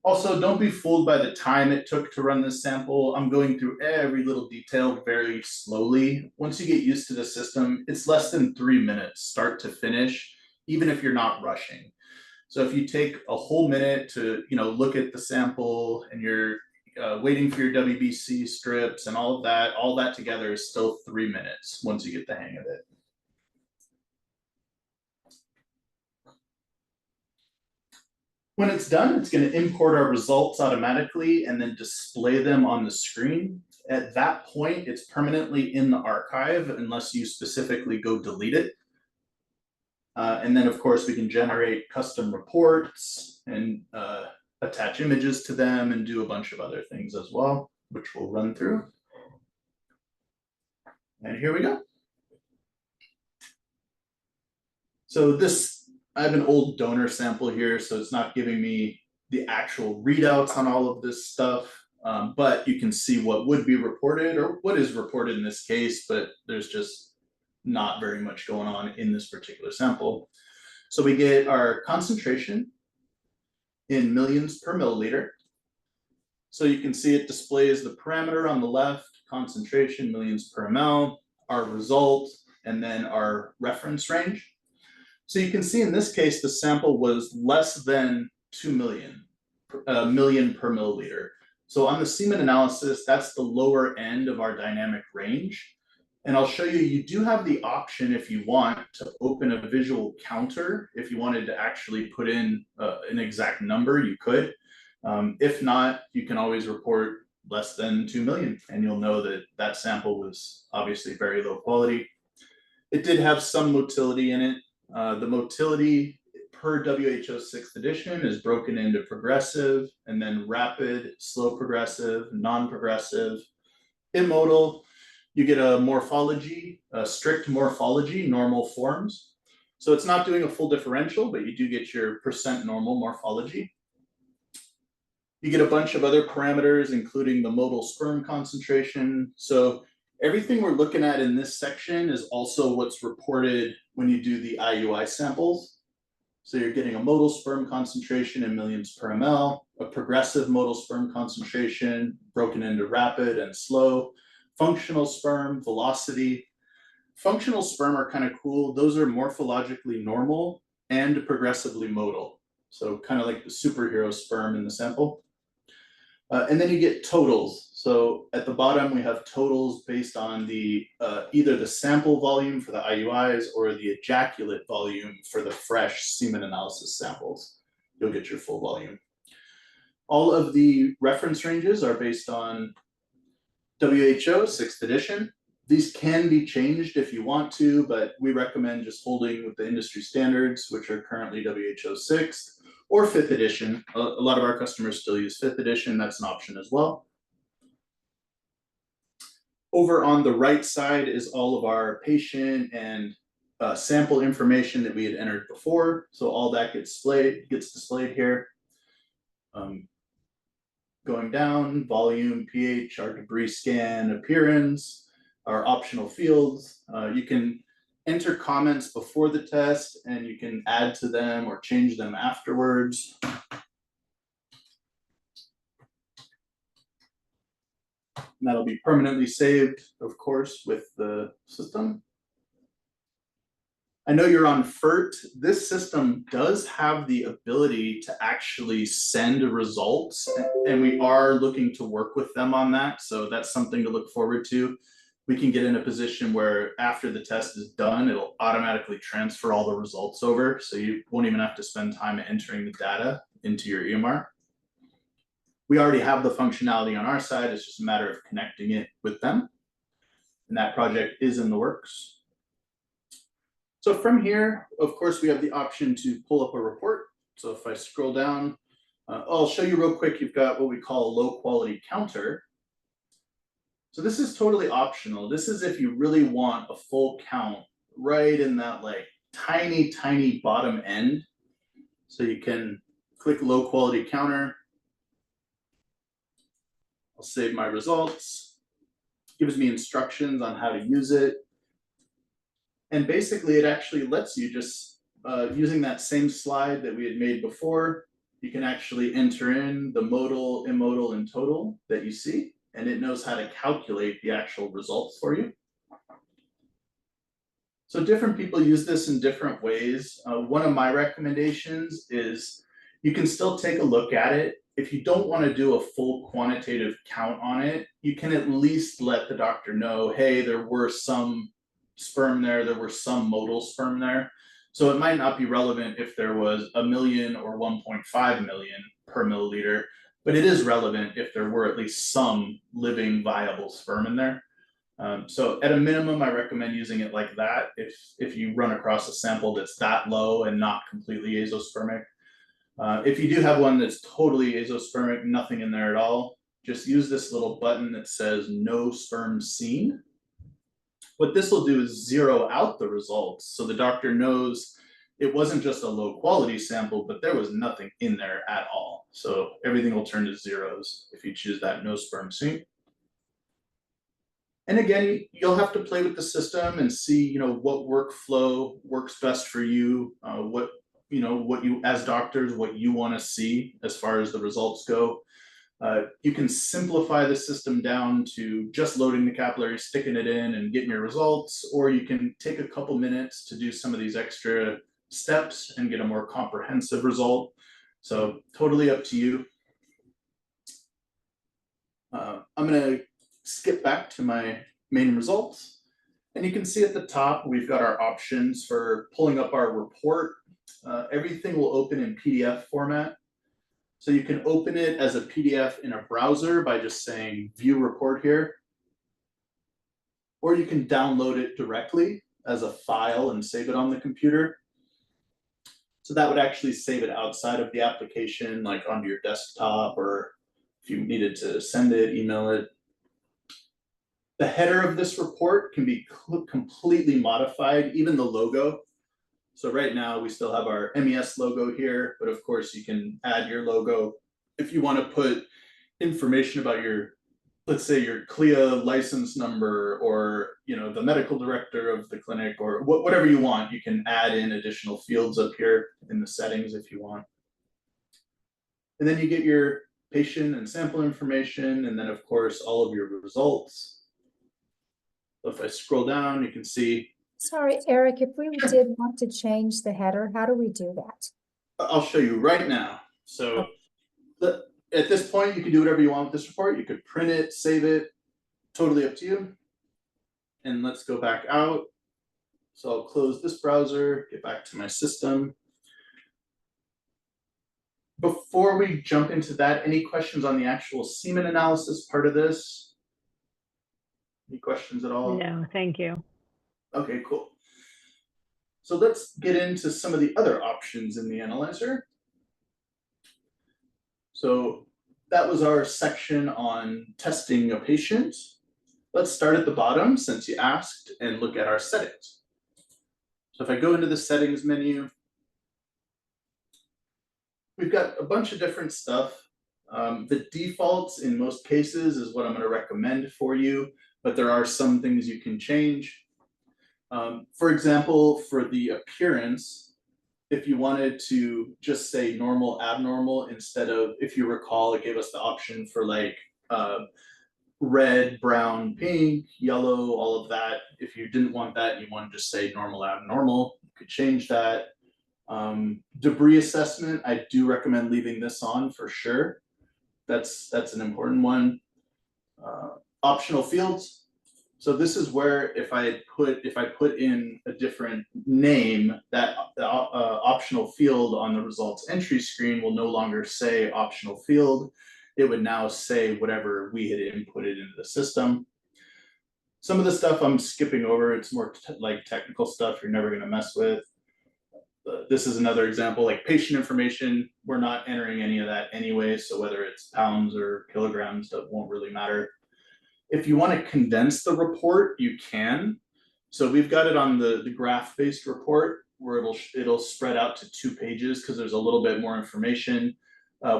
Also, don't be fooled by the time it took to run this sample. I'm going through every little detail very slowly. Once you get used to the system, it's less than 3 minutes, start to finish, even if you're not rushing. So if you take a whole minute to look at the sample and you're waiting for your WBC strips and all that together is still 3 minutes once you get the hang of it. When it's done, it's going to import our results automatically and then display them on the screen. At that point, it's permanently in the archive unless you specifically go delete it. And then, of course, we can generate custom reports and attach images to them and do a bunch of other things as well, which we'll run through. And here we go. So I have an old donor sample here, so it's not giving me the actual readouts on all of this stuff, but you can see what would be reported or what is reported in this case, but there's just not very much going on in this particular sample. So we get our concentration in millions per milliliter. So you can see it displays the parameter on the left, concentration, millions per ml, our result, and then our reference range. So you can see in this case, the sample was less than 2 million per milliliter. So on the semen analysis, that's the lower end of our dynamic range. And I'll show you, you do have the option if you want to open a visual counter. If you wanted to actually put in an exact number, you could. If not, you can always report less than 2 million, and you'll know that that sample was obviously very low quality. It did have some motility in it. The motility per WHO 6th edition is broken into progressive and then rapid, slow progressive, non-progressive, immodal. You get a morphology, a strict morphology, normal forms. So it's not doing a full differential, but you do get your percent normal morphology. You get a bunch of other parameters, including the modal sperm concentration. So everything we're looking at in this section is also what's reported when you do the IUI samples. So you're getting a modal sperm concentration in millions per ml, a progressive modal sperm concentration broken into rapid and slow, functional sperm, velocity. Functional sperm are kind of cool. Those are morphologically normal and progressively modal. So kind of like the superhero sperm in the sample. And then you get totals. So at the bottom, we have totals based on the either the sample volume for the IUIs or the ejaculate volume for the fresh semen analysis samples. You'll get your full volume. All of the reference ranges are based on WHO 6th edition. These can be changed if you want to, but we recommend just holding with the industry standards, which are currently WHO 6th. Or 5th edition. A lot of our customers still use 5th edition. That's an option as well. Over on the right side is all of our patient and sample information that we had entered before. So all that gets displayed here. Going down, volume, pH, our debris scan, appearance, our optional fields. You can enter comments before the test and you can add to them or change them afterwards. And that'll be permanently saved, of course, with the system. I know you're on FERT. This system does have the ability to actually send results, and we are looking to work with them on that. So that's something to look forward to. We can get in a position where after the test is done, it'll automatically transfer all the results over. So you won't even have to spend time entering the data into your EMR. We already have the functionality on our side. It's just a matter of connecting it with them. And that project is in the works. So from here, of course, we have the option to pull up a report. So if I scroll down, I'll show you real quick. You've got what we call a low quality counter. So this is totally optional. This is if you really want a full count right in that like tiny, tiny bottom end. So you can click low quality counter. I'll save my results. Gives me instructions on how to use it. And basically it actually lets you just, using that same slide that we had made before, you can actually enter in the modal, immodal, and total that you see. And it knows how to calculate the actual results for you. So different people use this in different ways. One of my recommendations is you can still take a look at it. If you don't want to do a full quantitative count on it, you can at least let the doctor know, hey, there were some sperm there were some modal sperm there. So it might not be relevant if there was 1 million or 1.5 million per milliliter, but it is relevant if there were at least some living viable sperm in there. So at a minimum, I recommend using it like that if you run across a sample that's that low and not completely azospermic. If you do have one that's totally azospermic, nothing in there at all, just use this little button that says no sperm seen. What this will do is zero out the results so the doctor knows it wasn't just a low quality sample, but there was nothing in there at all. So everything will turn to zeros if you choose that no sperm seen. And again, you'll have to play with the system and see, what workflow works best for you, what you as doctors, what you want to see as far as the results go. You can simplify the system down to just loading the capillary, sticking it in and getting your results, or you can take a couple minutes to do some of these extra steps and get a more comprehensive result. So totally up to you. I'm gonna skip back to my main results. And you can see at the top, we've got our options for pulling up our report. Everything will open in PDF format. So you can open it as a PDF in a browser by just saying view report here. Or you can download it directly as a file and save it on the computer. So that would actually save it outside of the application, like onto your desktop, or if you needed to send it, email it. The header of this report can be completely modified, even the logo. So right now we still have our MES logo here, but of course you can add your logo. If you want to put information about your, let's say your CLIA license number, or the medical director of the clinic, or whatever you want, you can add in additional fields up here in the settings if you want. And then you get your patient and sample information, and then of course all of your results. So if I scroll down, you can see. Sorry, Eric, if we did want to change the header, how do we do that? I'll show you right now. So at this point, you can do whatever you want with this report. You could print it, save it, totally up to you. And let's go back out. So I'll close this browser, get back to my system. Before we jump into that, any questions on the actual semen analysis part of this? Any questions at all? No, thank you. Okay, cool. So let's get into some of the other options in the analyzer. So that was our section on testing a patient. Let's start at the bottom since you asked and look at our settings. So if I go into the settings menu, we've got a bunch of different stuff. The defaults in most cases is what I'm going to recommend for you, but there are some things you can change. For example, for the appearance, if you wanted to just say normal, abnormal, instead of, if you recall, it gave us the option for like red, brown, pink, yellow, all of that. If you didn't want that, you want to just say normal, abnormal, you could change that. Debris assessment, I do recommend leaving this on for sure. That's an important one. Optional fields. So this is where if I put in a different name, that optional field on the results entry screen will no longer say optional field. It would now say whatever we had inputted into the system. Some of the stuff I'm skipping over. It's more like technical stuff you're never going to mess with. This is another example, like patient information. We're not entering any of that anyway. So whether it's pounds or kilograms, that won't really matter. If you want to condense the report, you can. So we've got it on the graph-based report where it'll spread out to 2 pages because there's a little bit more information.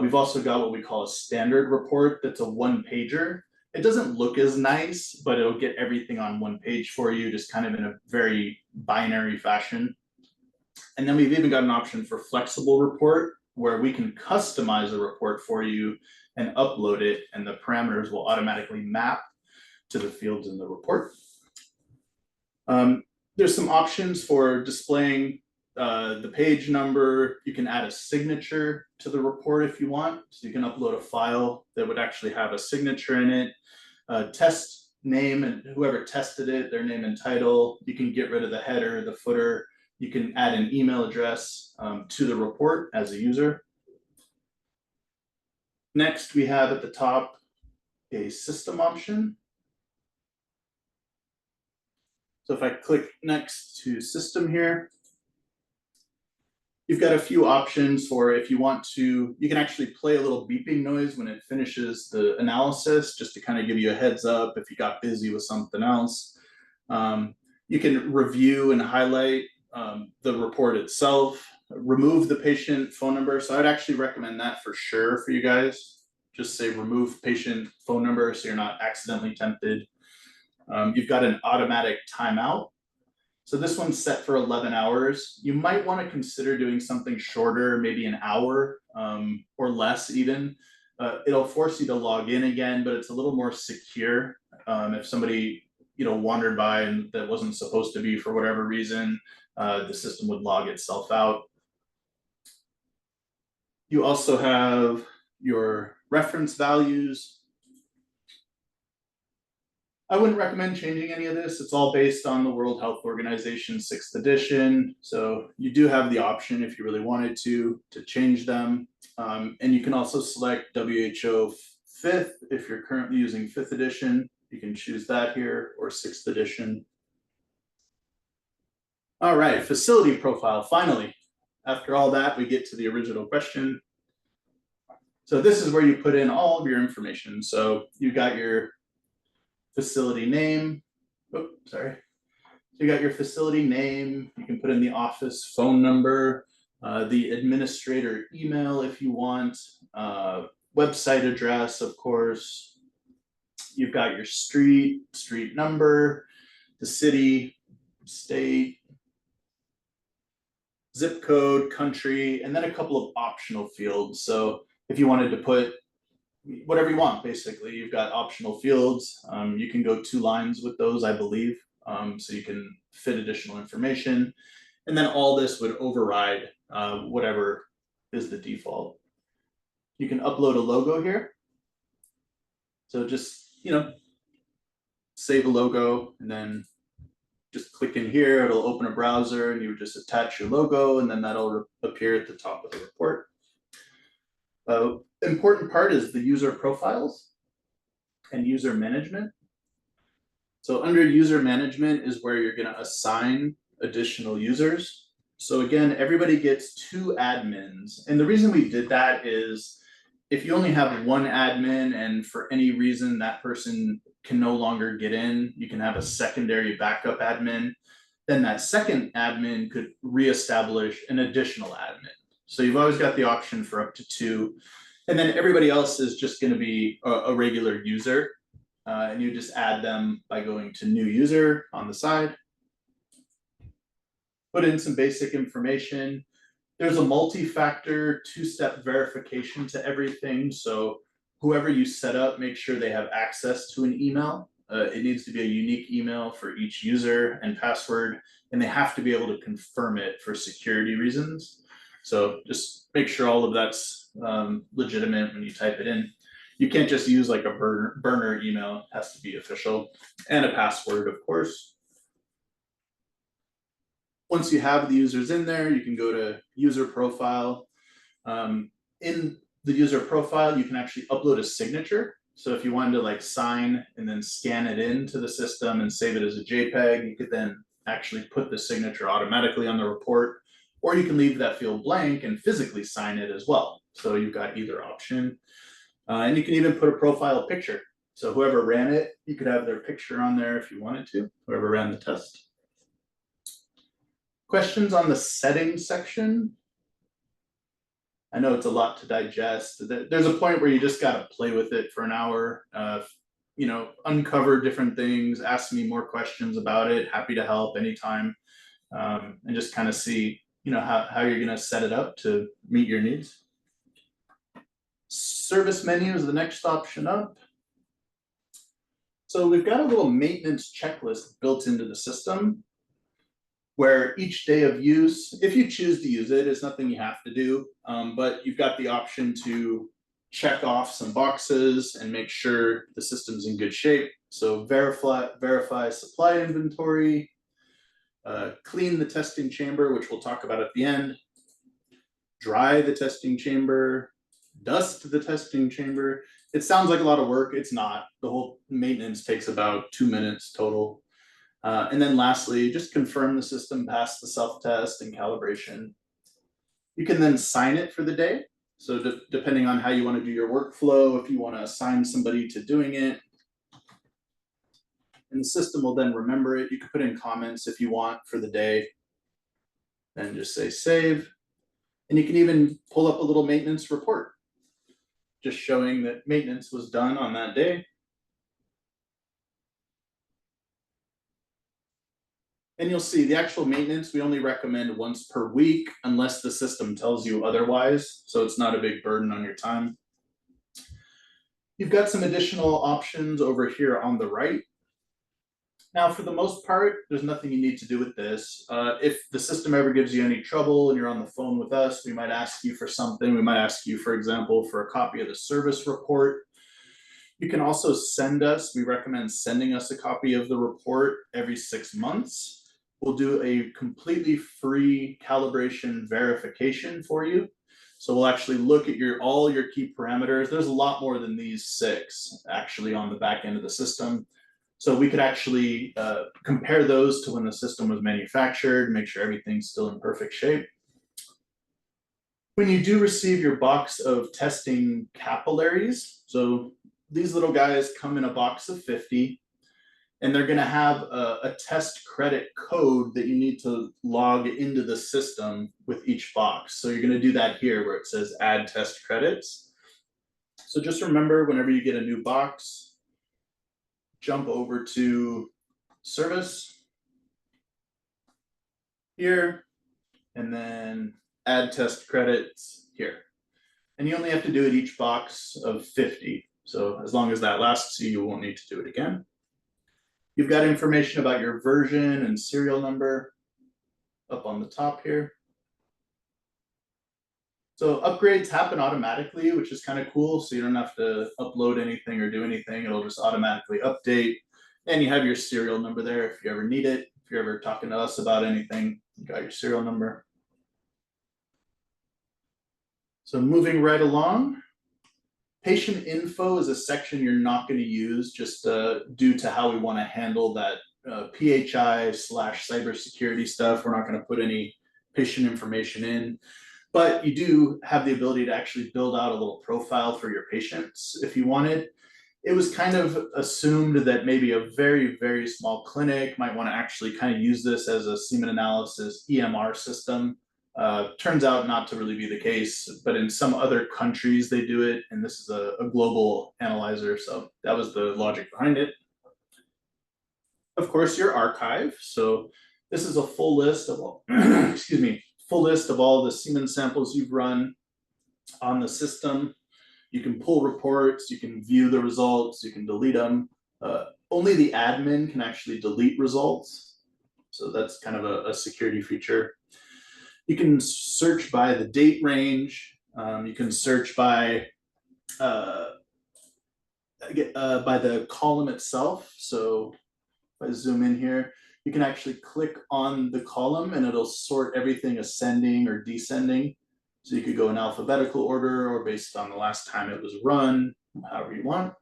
We've also got what we call a standard report that's a 1-pager. It doesn't look as nice, but it'll get everything on 1 page for you, just kind of in a very binary fashion. And then we've even got an option for flexible report where we can customize a report for you and upload it, and the parameters will automatically map to the fields in the report. There's some options for displaying the page number. You can add a signature to the report if you want. So you can upload a file that would actually have a signature in it. Test name and whoever tested it, their name and title. You can get rid of the header, the footer. You can add an email address to the report as a user. Next, we have at the top a system option. So if I click next to system here, you've got a few options for if you want to, you can actually play a little beeping noise when it finishes the analysis, just to kind of give you a heads up if you got busy with something else. You can review and highlight the report itself, remove the patient phone number. So I'd actually recommend that for sure for you guys. Just say remove patient phone number so you're not accidentally tempted. You've got an automatic timeout. So this one's set for 11 hours. You might want to consider doing something shorter, maybe an hour or less even. It'll force you to log in again, but it's a little more secure. If somebody wandered by and that wasn't supposed to be for whatever reason, the system would log itself out. You also have your reference values. I wouldn't recommend changing any of this. It's all based on the World Health Organization 6th edition. So you do have the option if you really wanted to change them. And you can also select WHO 5th if you're currently using 5th edition. You can choose that here, or 6th edition. All right, facility profile. Finally, after all that, we get to the original question. So this is where you put in all of your information. So you got your facility name. Oh, sorry. So you got your facility name. You can put in the office phone number, the administrator email if you want, website address, of course. You've got your street number, the city, state, zip code, country, and then a couple of optional fields. So if you wanted to put whatever you want, basically, you've got optional fields. You can go 2 lines with those, I believe. So you can fit additional information. And then all this would override whatever is the default. You can upload a logo here. So just, save a logo and then just click in here. It'll open a browser and you would just attach your logo and then that'll appear at the top of the report. Important part is the user profiles and user management. So under user management is where you're going to assign additional users. So again, everybody gets 2 admins. And the reason we did that is if you only have 1 admin and for any reason that person can no longer get in, you can have a secondary backup admin. Then that second admin could reestablish an additional admin. So you've always got the option for up to 2. And then everybody else is just going to be a regular user. And you just add them by going to new user on the side. Put in some basic information. There's a multi-factor 2-step verification to everything. So whoever you set up, make sure they have access to an email. It needs to be a unique email for each user and password, and they have to be able to confirm it for security reasons. So just make sure all of that's legitimate when you type it in. You can't just use like a burner email, it has to be official, and a password, of course. Once you have the users in there, you can go to user profile. In the user profile, you can actually upload a signature. So if you wanted to like sign and then scan it into the system and save it as a JPEG, you could then actually put the signature automatically on the report, or you can leave that field blank and physically sign it as well. So you've got either option. And you can even put a profile picture. So whoever ran it, you could have their picture on there if you wanted to, whoever ran the test. Questions on the settings section? I know it's a lot to digest. There's a point where you just got to play with it for an hour, uncover different things, ask me more questions about it. Happy to help anytime, and just kind of see, how you're going to set it up to meet your needs. Service menu is the next option up. So we've got a little maintenance checklist built into the system where each day of use, if you choose to use it, it's nothing you have to do, but you've got the option to check off some boxes and make sure the system's in good shape. So verify supply inventory, clean the testing chamber, which we'll talk about at the end, dry the testing chamber, dust the testing chamber. It sounds like a lot of work. It's not. The whole maintenance takes about 2 minutes total. And then lastly, just confirm the system passed the self-test and calibration. You can then sign it for the day. So depending on how you want to do your workflow, if you want to assign somebody to doing it, and the system will then remember it. You can put in comments if you want for the day, then just say save. And you can even pull up a little maintenance report, just showing that maintenance was done on that day. And you'll see the actual maintenance, we only recommend once per week unless the system tells you otherwise. So it's not a big burden on your time. You've got some additional options over here on the right. Now, for the most part, there's nothing you need to do with this. If the system ever gives you any trouble and you're on the phone with us, we might ask you for something. We might ask you, for example, for a copy of the service report. You can also send us, we recommend sending us a copy of the report every 6 months. We'll do a completely free calibration verification for you. So we'll actually look at all your key parameters. There's a lot more than these 6 actually on the back end of the system. So we could actually compare those to when the system was manufactured, make sure everything's still in perfect shape. When you do receive your box of testing capillaries, so these little guys come in a box of 50, and they're going to have a test credit code that you need to log into the system with each box. So you're going to do that here where it says add test credits. So just remember, whenever you get a new box, jump over to service here, and then add test credits here. And you only have to do it each box of 50. So as long as that lasts you won't need to do it again. You've got information about your version and serial number up on the top here. So upgrades happen automatically, which is kind of cool. So you don't have to upload anything or do anything. It'll just automatically update. And you have your serial number there if you ever need it. If you're ever talking to us about anything, you got your serial number. So moving right along, patient info is a section you're not going to use just due to how we want to handle that PHI/cybersecurity stuff. We're not going to put any patient information in. But you do have the ability to actually build out a little profile for your patients if you wanted. It was kind of assumed that maybe a very, very small clinic might want to actually kind of use this as a semen analysis EMR system. Turns out not to really be the case, but in some other countries they do it, and this is a global analyzer, so that was the logic behind it. Of course, your archive. So this is a full list of all, excuse me, full list of all the semen samples you've run on the system. You can pull reports, you can view the results, you can delete them. Only the admin can actually delete results. So that's kind of a security feature. You can search by the date range. You can search by the column itself. So if I zoom in here, you can actually click on the column and it'll sort everything ascending or descending. So you could go in alphabetical order or based on the last time it was run, however you want.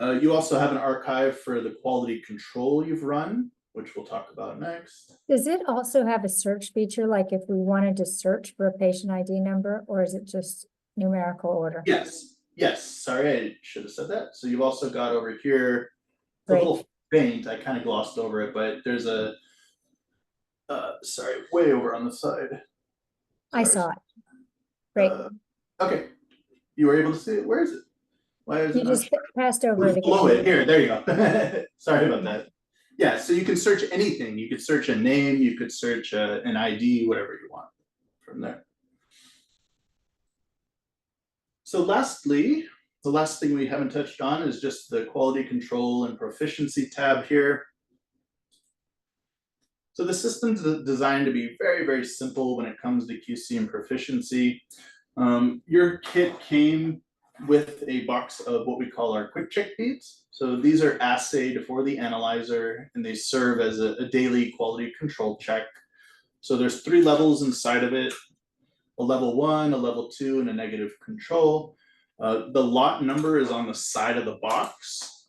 You also have an archive for the quality control you've run, which we'll talk about next. Does it also have a search feature, like if we wanted to search for a patient ID number, or is it just numerical order? Yes, yes, sorry, I should have said that. So you've also got over here, it's a Great. little faint, I kind of glossed over it, but there's a, sorry, way over on the side. I saw it. Great. Okay, you were able to see it, where is it? Why is You it not just passed over it below again. it? Here, there you go. Sorry about that. Yeah, so you can search anything. You could search a name, you could search an ID, whatever you want from there. So lastly, the last thing we haven't touched on is just the quality control and proficiency tab here. So the system's designed to be very, very simple when it comes to QC and proficiency. Your kit came with a box of what we call our quick check beads. So these are assayed for the analyzer and they serve as a daily quality control check. So there's 3 levels inside of it, a level 1, a level 2, and a negative control. The lot number is on the side of the box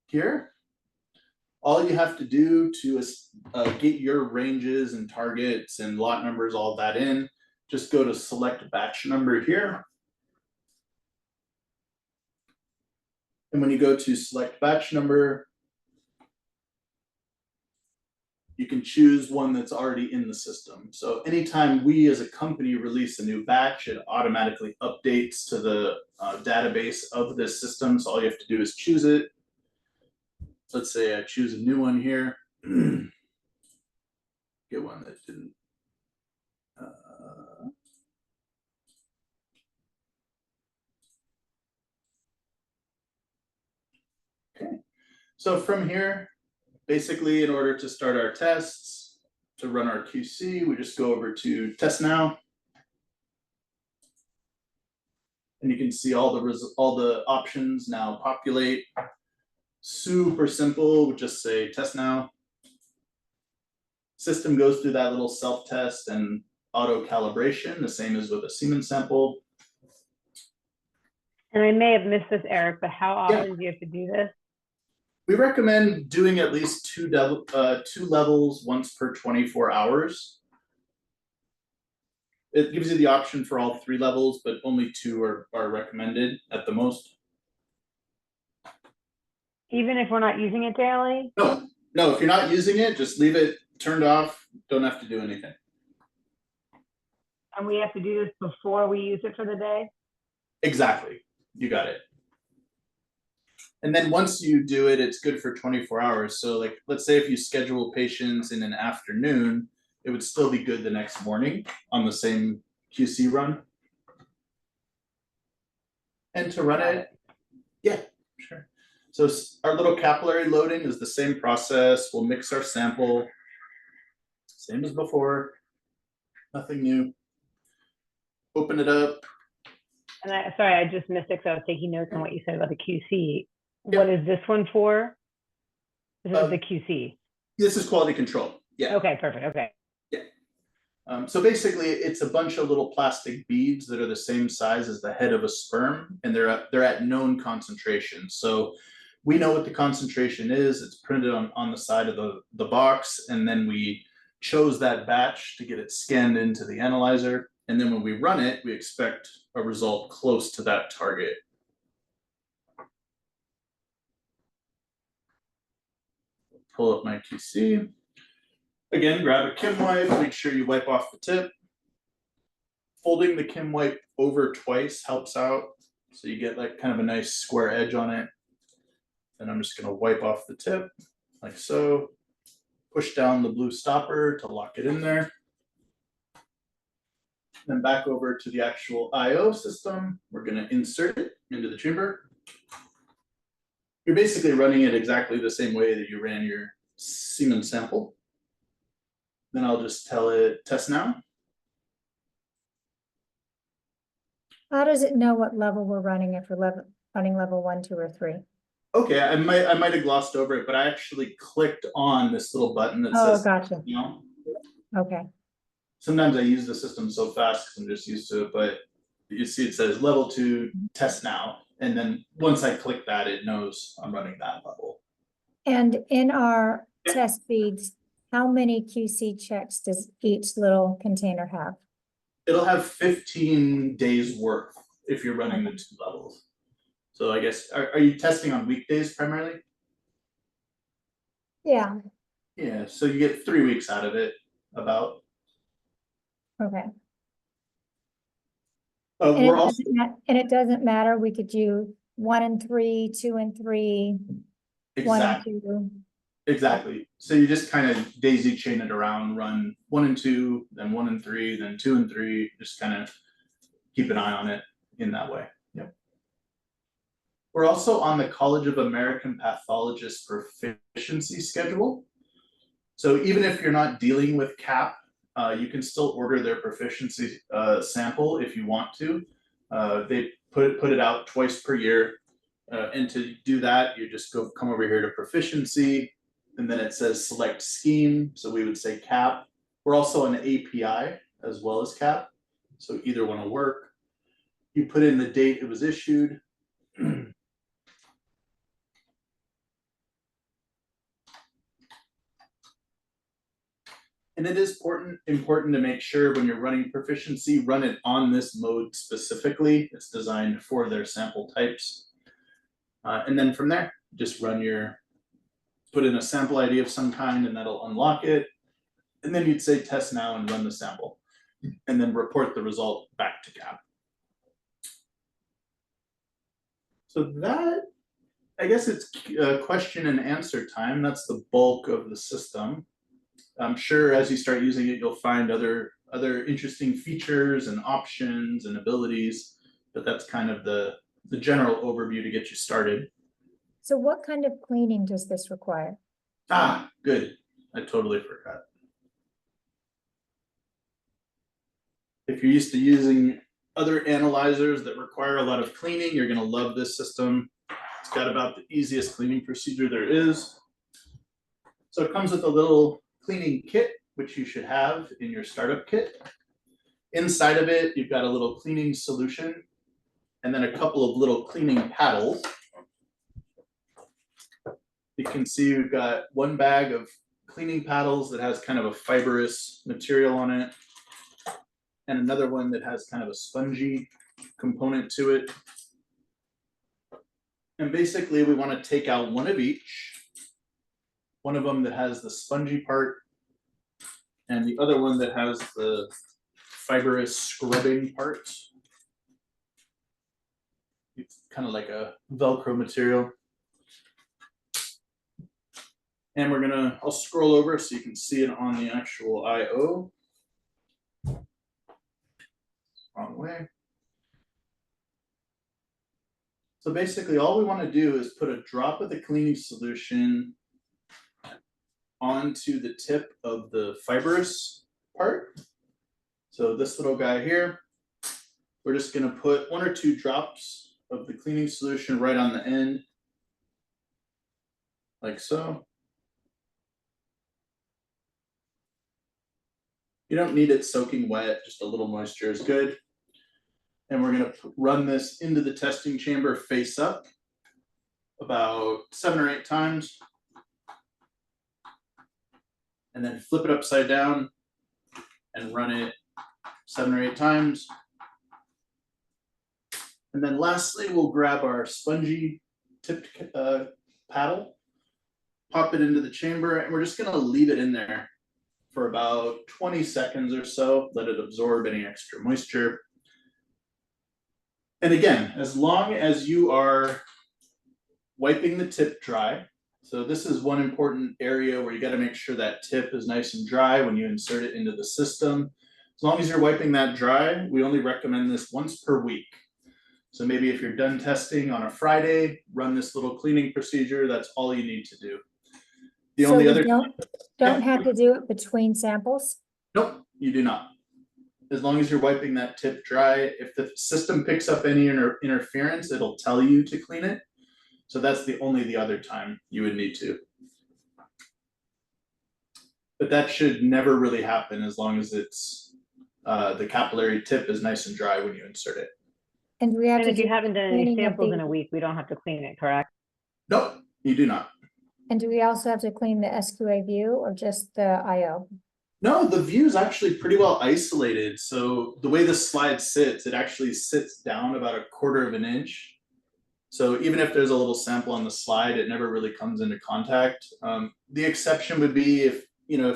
here. All you have to do to get your ranges and targets and lot numbers, all that in, just go to select batch number here. And when you go to select batch number, you can choose one that's already in the system. So anytime we as a company release a new batch, it automatically updates to the database of this system. So all you have to do is choose it. Let's say I choose a new one here. Get one that didn't. Okay. So from here, basically in order to start our tests, to run our QC, we just go over to test now. And you can see all the options now populate. Super simple, we just say test now. System goes through that little self-test and auto calibration, the same as with a semen sample. And I may have missed this, Eric, but how often do you have to do this? We recommend doing at least two levels once per 24 hours. It gives you the option for all 3 levels, but only 2 are recommended at the most. Even if we're not using it daily? No, if you're not using it, just leave it turned off. Don't have to do anything. And we have to do this before we use it for the day? Exactly. You got it. And then once you do it, it's good for 24 hours. So like, let's say if you schedule patients in an afternoon, it would still be good the next morning on the same QC run. And to run it, yeah, sure. So our little capillary loading is the same process. We'll mix our sample, same as before, nothing new. Open it up. And sorry, I just missed it because I was taking notes on what you said about the QC. Yeah. What is this one for? This is the QC. This is quality control. Yeah. Okay, perfect. Okay. So basically, it's a bunch of little plastic beads that are the same size as the head of a sperm, and they're at known concentrations. So we know what the concentration is. It's printed on the side of the box, and then we chose that batch to get it scanned into the analyzer. And then when we run it, we expect a result close to that target. Pull up my QC. Again, grab a Kim wipe, make sure you wipe off the tip. Folding the Kim wipe over twice helps out. So you get like kind of a nice square edge on it. And I'm just gonna wipe off the tip like so. Push down the blue stopper to lock it in there. Then back over to the actual IO system. We're gonna insert it into the chamber. You're basically running it exactly the same way that you ran your semen sample. Then I'll just tell it test now. How does it know what level we're running, if we're running level 1, 2, or 3? Okay, I might have glossed over it, but I actually clicked on this little button that Oh, says, gotcha. you know, Okay. sometimes I use the system so fast because I'm just used to it, but you see it says level 2 test now. And then once I click that, it knows I'm running that level. And in our test feeds, how many QC checks does each little container have? It'll have 15 days worth if you're running the 2 levels. So I guess, are you testing on weekdays primarily? Yeah. Yeah, so you get 3 weeks out of it, about. Okay. We're also, And it doesn't matter, we could do 1 and 3, 2 and 3, 1 and 2. Exactly. So you just kind of daisy chain it around, run 1 and 2, then 1 and 3, then 2 and 3, just kind of keep an eye on it in that way. Yep. We're also on the College of American Pathologists proficiency schedule. So even if you're not dealing with CAP, you can still order their proficiency sample if you want to. They put it out twice per year. And to do that, you just come over here to proficiency, and then it says select scheme. So we would say CAP. We're also an API as well as CAP. So either one will work. You put in the date it was issued. And it is important to make sure when you're running proficiency, run it on this mode specifically. It's designed for their sample types. And then from there, just put in a sample ID of some kind, and that'll unlock it. And then you'd say test now and run the sample, and then report the result back to CAP. So that, I guess it's question and answer time. That's the bulk of the system. I'm sure as you start using it, you'll find other interesting features and options and abilities, but that's kind of the general overview to get you started. So what kind of cleaning does this require? Ah, good. I totally forgot. If you're used to using other analyzers that require a lot of cleaning, you're gonna love this system. It's got about the easiest cleaning procedure there is. So it comes with a little cleaning kit, which you should have in your startup kit. Inside of it, you've got a little cleaning solution and then a couple of little cleaning paddles. You can see we've got one bag of cleaning paddles that has kind of a fibrous material on it, and another one that has kind of a spongy component to it. And basically we want to take out one of each. One of them that has the spongy part, and the other one that has the fibrous scrubbing part. It's kind of like a Velcro material. And I'll scroll over so you can see it on the actual I/O. Wrong way. So basically all we want to do is put a drop of the cleaning solution onto the tip of the fibrous part. So this little guy here, we're just going to put 1 or 2 drops of the cleaning solution right on the end, like so. You don't need it soaking wet, just a little moisture is good. And we're gonna run this into the testing chamber face up about 7 or 8 times. And then flip it upside down and run it 7 or 8 times. And then lastly, we'll grab our spongy tipped paddle, pop it into the chamber, and we're just gonna leave it in there for about 20 seconds or so, let it absorb any extra moisture. And again, as long as you are wiping the tip dry, so this is one important area where you got to make sure that tip is nice and dry when you insert it into the system. As long as you're wiping that dry, we only recommend this once per week. So maybe if you're done testing on a Friday, run this little cleaning procedure. That's all you need to do. The So only we other don't have to do it between samples? Nope, you do not. As long as you're wiping that tip dry, if the system picks up any interference, it'll tell you to clean it. So that's the other time you would need to. But that should never really happen as long as it's the capillary tip is nice and dry when you insert it. And we have And to if you do haven't done any cleaning of samples in the- a week, we don't have to clean it, correct? Nope, you do not. And do we also have to clean the SQA view or just the IO? No, the view is actually pretty well isolated. So the way the slide sits, it actually sits down about 1/4 of an inch. So even if there's a little sample on the slide, it never really comes into contact. The exception would be if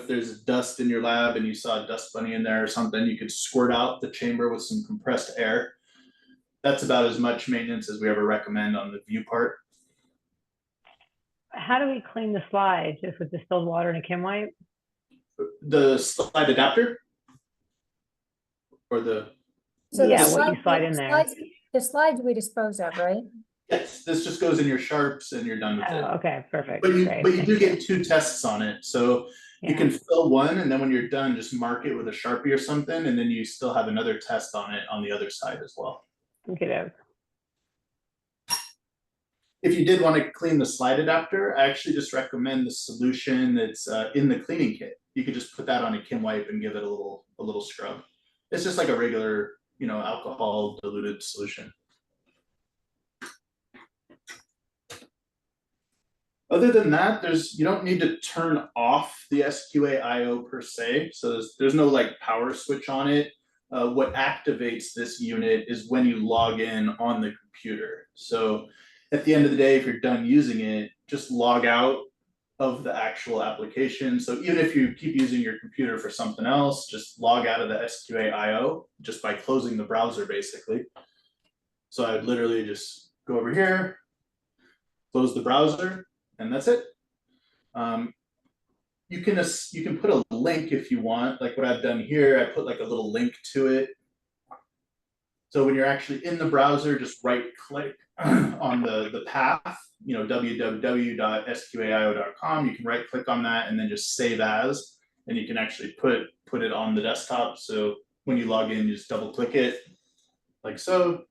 there's dust in your lab and you saw a dust bunny in there or something, you could squirt out the chamber with some compressed air. That's about as much maintenance as we ever recommend on the view part. How do we clean the slide? Just with distilled water and a Kim wipe? The slide adapter? Or the... So Yeah, the what you slide in there. The slides we dispose of, right? Yes, this just goes in your sharps and you're done with it. Oh, okay, perfect. But you Great. do get 2 tests on it. So you Yeah. can fill one, and then when you're done, just mark it with a Sharpie or something, and then you still have another test on it on the other side as well. Okay. If you did want to clean the slide adapter, I actually just recommend the solution that's in the cleaning kit. You could just put that on a Kim wipe and give it a little scrub. It's just like a regular, alcohol diluted solution. Other than that, you don't need to turn off the SQA-iO per se. So there's no like power switch on it. What activates this unit is when you log in on the computer. So at the end of the day, if you're done using it, just log out of the actual application. So even if you keep using your computer for something else, just log out of the SQA-iO just by closing the browser basically. So I'd literally just go over here, close the browser, and that's it. You can put a link if you want, like what I've done here. I put like a little link to it. So when you're actually in the browser, just right click on the path www.sqaio.com. You can right click on that and then just save as, and you can actually put it on the desktop. So when you log in, you just double click it like so.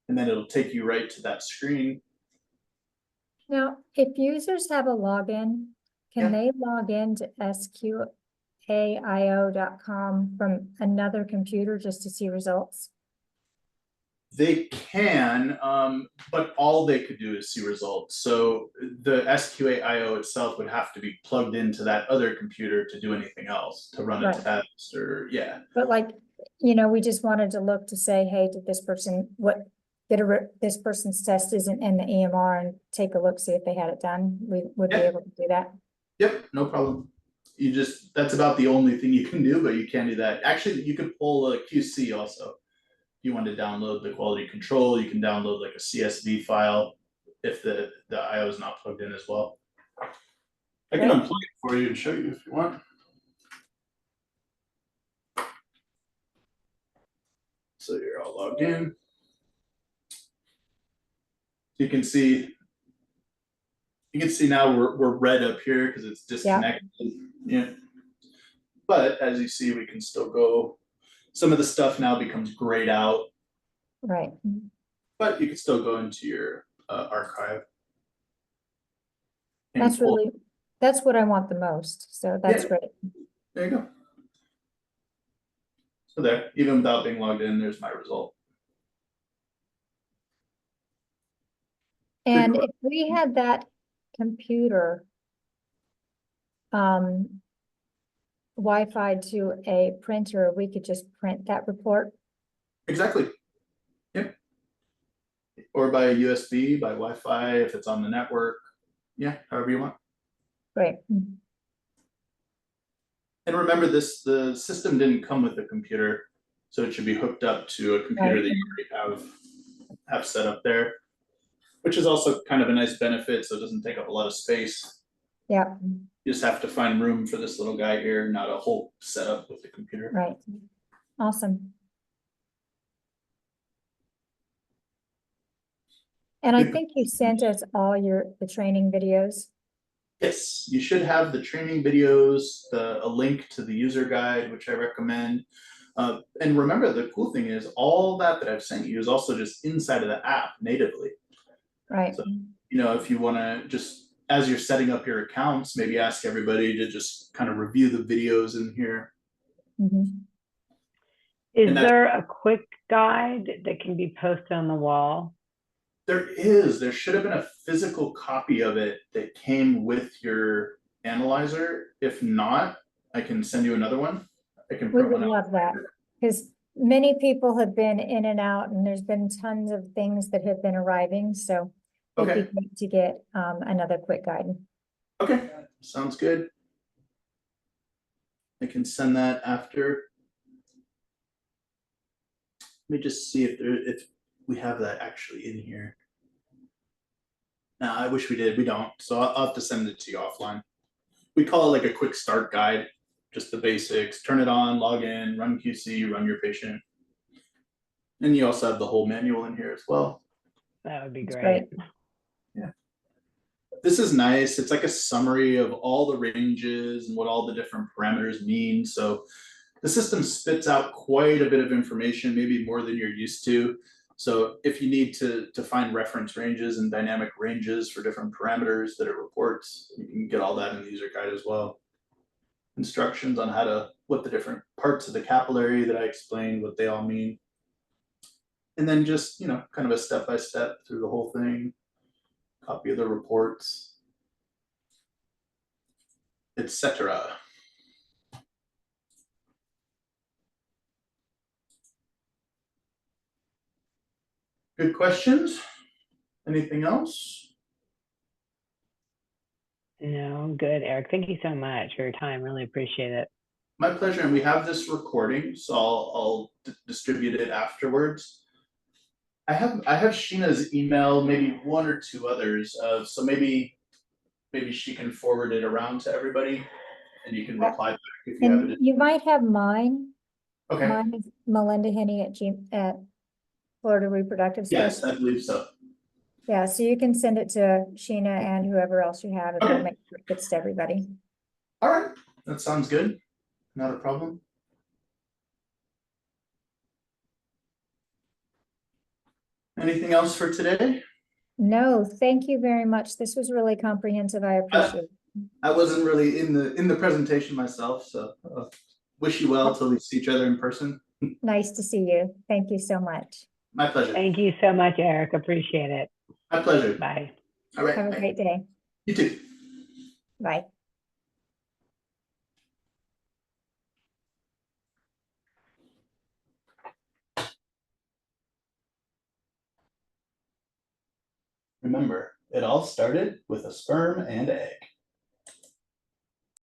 And then it'll take you right to that screen. Now, if users have a login, Yeah. can they log into SQA-iO.com from another computer just to see results? They can, but all they could do is see results. So the SQA-iO itself would have to be plugged into that other computer to do anything else, to run a Right. test or, yeah. But like, we just wanted to look to say, hey, did this person, this person's test isn't in the EMR, and take a look, see if they had it done. We would be Yeah. able to do that. Yep, no problem. That's about the only thing you can do, but you can do that. Actually, you could pull a QC also. If you want to download the quality control, you can download like a CSV file if the IO is not plugged in as well. I can unplug it for you and show you if you want. So you're all logged in. You can see now we're red up here because it's disconnected. Yeah. But as you see, we can still go. Some of the stuff now becomes grayed out. Right. But you can still go into your archive. That's what I want the most. So that's great. There you go. So there, even without being logged in, there's my result. And if we had that computer Wi-Fi to a printer, we could just print that report. Exactly. Yep. Or by USB, by Wi-Fi, if it's on the network. Yeah, however you want. Great. And remember this, the system didn't come with a computer, so it should be hooked up to a computer that you already have set up there, which is also kind of a nice benefit, so it doesn't take up a lot of space. Yeah. You just have to find room for this little guy here, not a whole setup with the computer. Right. Awesome. And I think you sent us all the training videos. Yes, you should have the training videos, a link to the user guide, which I recommend. And remember, the cool thing is all that I've sent you is also just inside of the app natively. Right. So, if you want to just, as you're setting up your accounts, maybe ask everybody to just kind of review the videos in here. Mm-hmm. Is there a quick guide that can be posted on the wall? There should have been a physical copy of it that came with your analyzer. If not, I can send you another one. I can We print would one out. love that, because many people have been in and out, and there's been tons of things that have been arriving, so it'd be great to get another quick guide. Okay, sounds good. I can send that after. Let me just see if we have that actually in here. No, I wish we did. We don't. So I'll have to send it to you offline. We call it like a quick start guide, just the basics. Turn it on, log in, run QC, run your patient. And you also have the whole manual in here as well. That would be That's great. Yeah. This is nice. It's like a summary of all the ranges and what all the different parameters mean. So the system spits out quite a bit of information, maybe more than you're used to. So if you need to find reference ranges and dynamic ranges for different parameters that it reports, you can get all that in the user guide as well. Instructions on what the different parts of the capillary that I explained, what they all mean. And then just, kind of a step-by-step through the whole thing. Copy of the reports, etc. Good questions? Anything else? No, good, Eric. Thank you so much for your time. Really appreciate it. My pleasure. And we have this recording, so I'll distribute it afterwards. I have Sheena's email, maybe one or two others. So maybe she can forward it around to everybody, and you can reply back if you have it. You might have mine. Okay. Mine is Melinda Henney at Florida Reproductive Specialist. Yes, I believe so. Yeah, so you can send it to Sheena and whoever else you have, and we'll Okay. make sure it gets to everybody. All right, that sounds good. Not a problem. Anything else for today? No, thank you very much. This was really comprehensive. I appreciate it. I wasn't really in the presentation myself, so wish you well till we see each other in person. Nice to see you. Thank you so much. My pleasure. Thank you so much, Eric. Appreciate it. My pleasure. Bye. All right. Have a Bye. great day. You too. Bye. Remember, it all started with a sperm and egg.